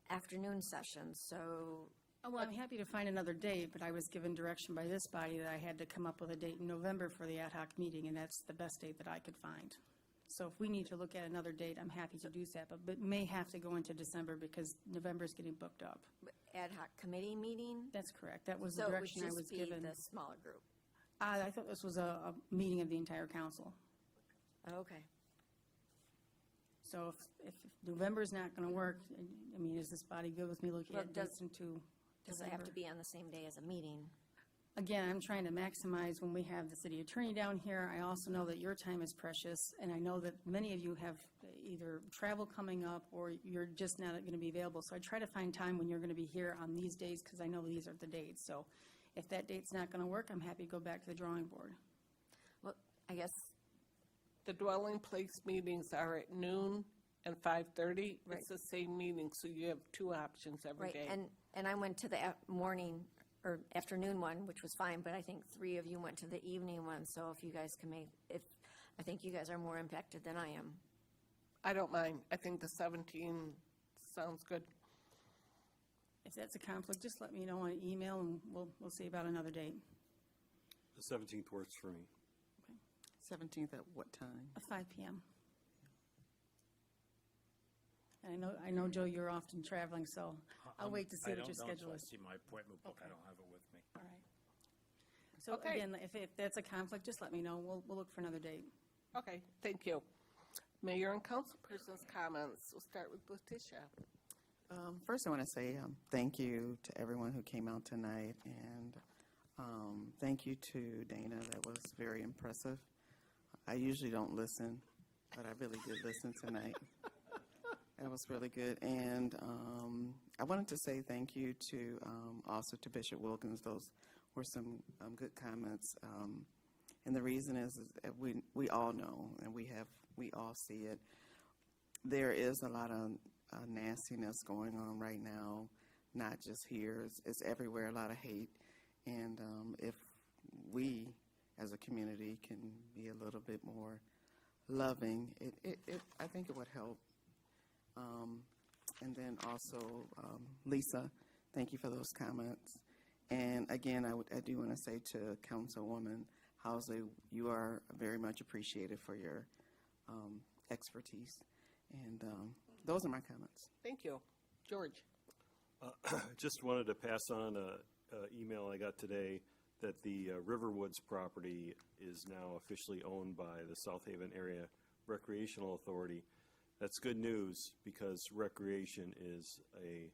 afternoon session, so. Oh, well, I'm happy to find another date, but I was given direction by this body that I had to come up with a date in November for the ad hoc meeting, and that's the best date that I could find. So if we need to look at another date, I'm happy to do that, but may have to go into December because November is getting booked up. Ad hoc committee meeting? That's correct. That was the direction I was given. So it would just be the smaller group? I thought this was a meeting of the entire council. Okay. So if November's not going to work, I mean, is this body good with me looking Well, at dates into Does it have to be on the same day as a meeting? Again, I'm trying to maximize when we have the city attorney down here. I also know that your time is precious, and I know that many of you have either travel coming up or you're just not going to be available. So I try to find time when you're going to be here on these days because I know these are the dates. So if that date's not going to work, I'm happy to go back to the drawing board. Well, I guess, The dwelling place meetings are at noon and 5:30. Right. It's the same meeting, so you have two options every right, day. and I went to the morning or afternoon one, which was fine, but I think three of you went to the evening one, so if you guys can I think you guys are more impacted than I am. I don't mind. I think the 17 sounds good. If that's a conflict, just let me know on email and we'll see about another date. The 17th works for me. 17th at what time? 5 p.m. And I know, Joe, you're often traveling, so I'll wait to see what your schedule I is. see my appointment book. I Okay. don't have it with me. All right. So Okay. again, if that's a conflict, just let me know. We'll look for another date. Okay, thank you. Mayor and councilperson's comments. We'll start with Letitia. First, I want to say thank you to everyone who came out tonight, and thank you to Dana. That was very impressive. I usually don't listen, but I really did listen tonight. That was really good. And I wanted to say thank you to also to Bishop Wilkins. Those were some good comments. And the reason is that we all know, and we all see it. There is a lot of nastiness going on right now, not just here. It's everywhere, a lot of hate. And if we, as a community, can be a little bit more loving, I think it would help. And then also, Lisa, thank you for those comments. And again, I do want to say to Councilwoman Housley, you are very much appreciated for your expertise. And those are my comments. Thank you. George. Just wanted to pass on an email I got today that the Riverwoods property is now officially owned by the South Haven Area Recreational Authority. That's good news because recreation is a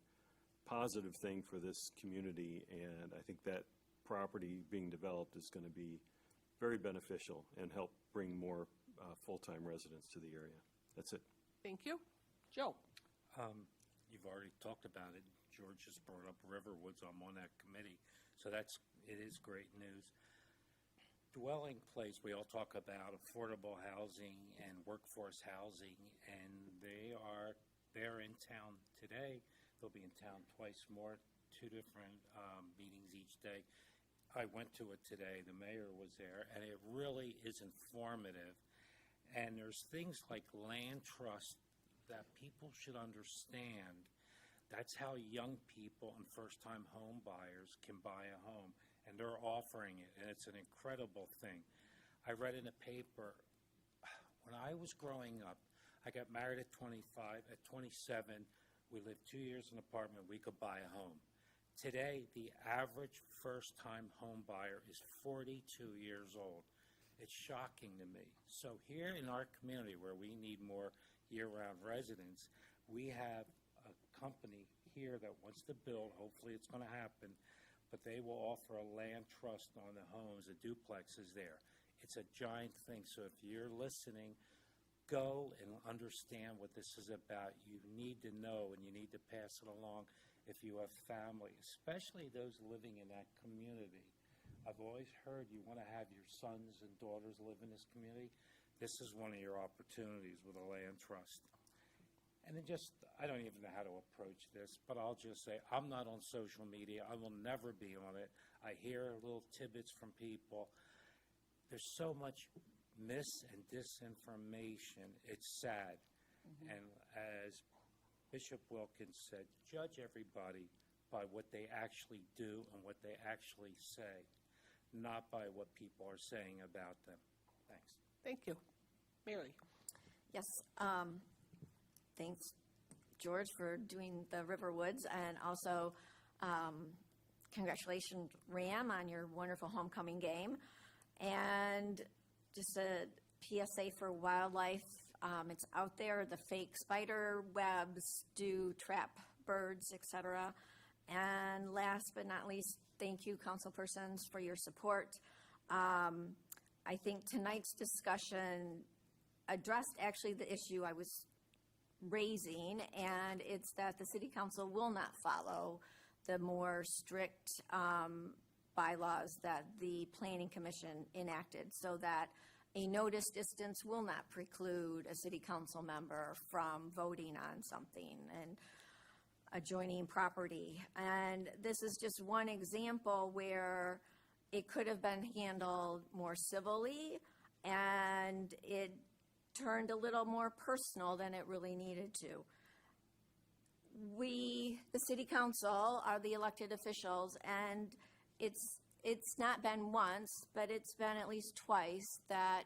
positive thing for this community, and I think that property being developed is going to be very beneficial and help bring more full-time residents to the area. That's it. Thank you. Joe. You've already talked about it. George just brought up Riverwoods. I'm on that committee, so it is great news. Dwelling place, we all talk about affordable housing and workforce housing, and they're in town today. They'll be in town twice more, 2 different meetings each day. I went to it today. The mayor was there, and it really is informative. And there's things like land trust that people should understand. That's how young people and first-time home buyers can buy a home, and they're offering it, and it's an incredible thing. I read in a paper, when I was growing up, I got married at 25. At 27, we lived 2 years in an apartment. We could buy a home. Today, the average first-time home buyer is 42 years old. It's shocking to me. So here in our community where we need more year-round residents, we have a company here that wants to build. Hopefully it's going to happen, but they will offer a land trust on the homes, the duplexes there. It's a giant thing. So if you're listening, go and understand what this is about. You need to know, and you need to pass it along if you have family, especially those living in that community. I've always heard you want to have your sons and daughters live in this community. This is one of your opportunities with a land trust. And then I don't even know how to approach this, but I'll just say I'm not on social media. I will never be on it. I hear little tidbits from people. There's so much mis and disinformation. It's sad. Mm-hmm. And as Bishop Wilkins said, judge everybody by what they actually do and what they actually say, not by what people are saying about them. Thanks. Thank you. Mary. Yes, thanks, George, for doing the Riverwoods, and also congratulations, Ram, on your wonderful homecoming game. And just a PSA for wildlife, it's out there. The fake spider webs do trap birds, etc. And last but not least, thank you, councilpersons, for your support. I think tonight's discussion addressed actually the issue I was raising, and it's that the city council will not follow the more strict bylaws that the planning commission enacted, so that a notice distance will not preclude a city council member from voting on something and adjoining property. And this is just one example where it could have been handled more civilly, and it turned a little more personal than it really needed to. We, the city council, are the elected officials, and it's not been once, but it's been at least twice that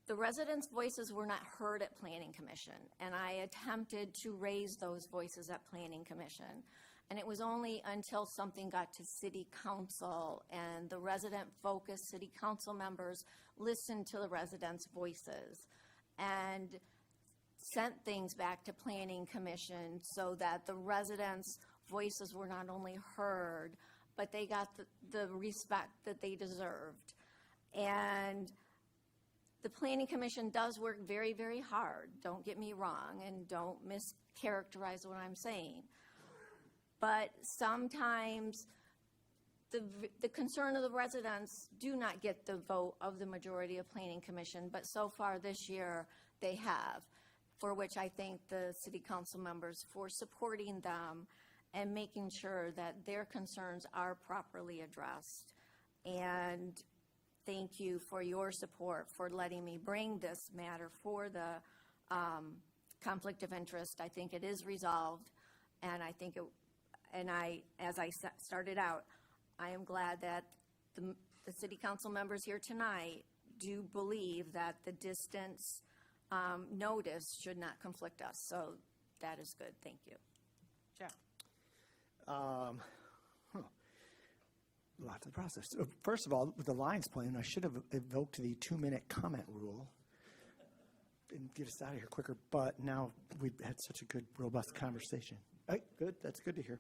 the residents' voices were not heard at Planning Commission, and I attempted to raise those voices at Planning Commission. And it was only until something got to city council and the resident-focused city council members listened to the residents' voices and sent things back to Planning Commission so that the residents' voices were not only heard, but they got the respect that they deserved. And the Planning Commission does work very, very hard. Don't get me wrong, and don't mischaracterize what I'm saying. But sometimes the concern of the residents do not get the vote of the majority of Planning Commission, but so far this year they have, for which I thank the city council members for supporting them and making sure that their concerns are properly addressed. And thank you for your support for letting me bring this matter for the conflict of interest. I think it is resolved, and I think as I started out, I am glad that the city council members here tonight do believe that the distance notice should not conflict us. So that is good. Thank you. Jeff. Lot to the process. First of all, with the Lions plan, I should have invoked the 2-minute comment rule and get us out of here quicker. But now we've had such a good, robust conversation. All right, good. That's good to hear.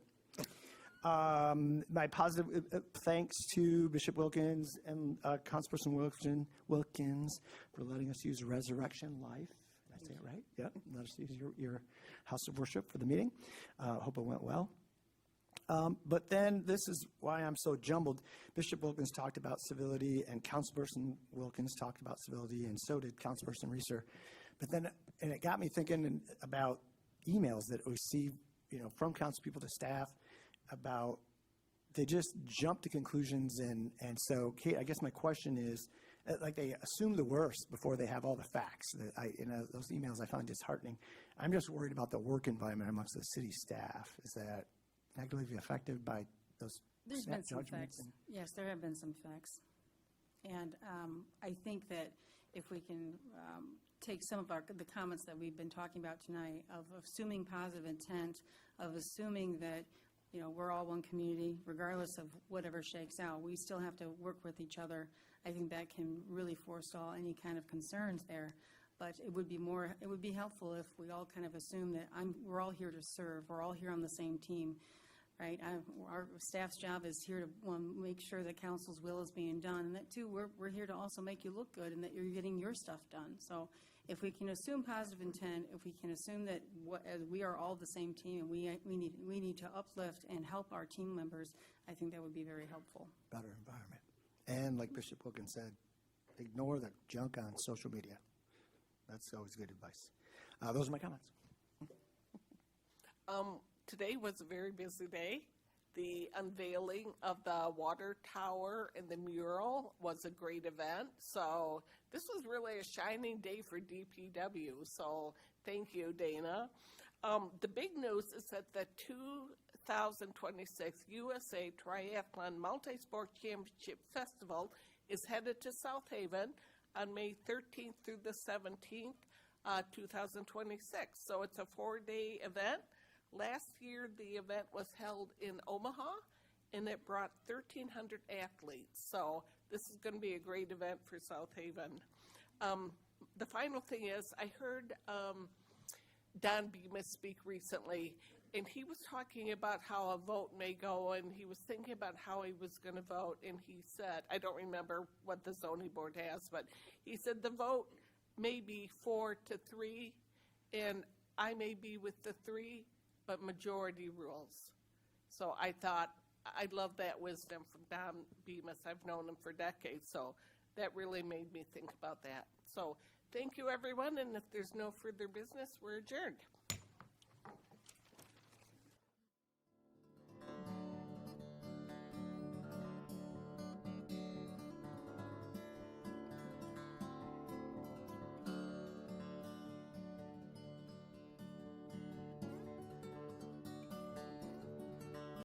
My positive thanks to Bishop Wilkins and Councilperson Wilkins for letting us use Resurrection Life. Did I say it right? Yep. Let us use your house of worship for the meeting. Hope it went well. But then this is why I'm so jumbled. Bishop Wilkins talked about civility, and Councilperson Wilkins talked about civility, and so did Councilperson Reeser. But then, and it got me thinking about emails that we see, from council people to staff about, they just jump to conclusions. And so, Kate, I guess my question is, like, they assume the worst before they have all the facts. Those emails I find disheartening. I'm just worried about the work environment amongst the city staff. Is that negatively affected by those There's been some judgments? facts. Yes, there have been some facts. And I think that if we can take some of the comments that we've been talking about tonight of assuming positive intent, of assuming that, we're all one community, regardless of whatever shakes out, we still have to work with each other. I think that can really forestall any kind of concerns there. But it would be helpful if we all kind of assume that we're all here to serve, we're all here on the same team. Right, our staff's job is here to make sure that council's will is being done, and that too, we're here to also make you look good and that you're getting your stuff done. So if we can assume positive intent, if we can assume that we are all the same team and we need to uplift and help our team members, I think that would be very helpful. Better environment. And like Bishop Wilkins said, ignore the junk on social media. That's always good advice. Those are my comments. Today was a very busy day. The unveiling of the water tower and the mural was a great event. So this was really a shining day for DPW. So thank you, Dana. The big news is that the 2026 USA Triathlon Multi-Sport Championship Festival is headed to South Haven on May 13th through the 17th, 2026. So it's a 4-day event. Last year, the event was held in Omaha, and it brought 1,300 athletes. So this is going to be a great event for South Haven. The final thing is, I heard Don Bemis speak recently, And he was talking about how a vote may go, and he was thinking about how he was going to vote, and he said, I don't remember what the zoning board has, but he said the vote may be 4-3, and I may be with the 3, but majority rules. So I thought, I love that wisdom from Don Bemis. I've known him for decades, so that really made me think about that. So thank you, everyone, and if there's no further business, we're adjourned.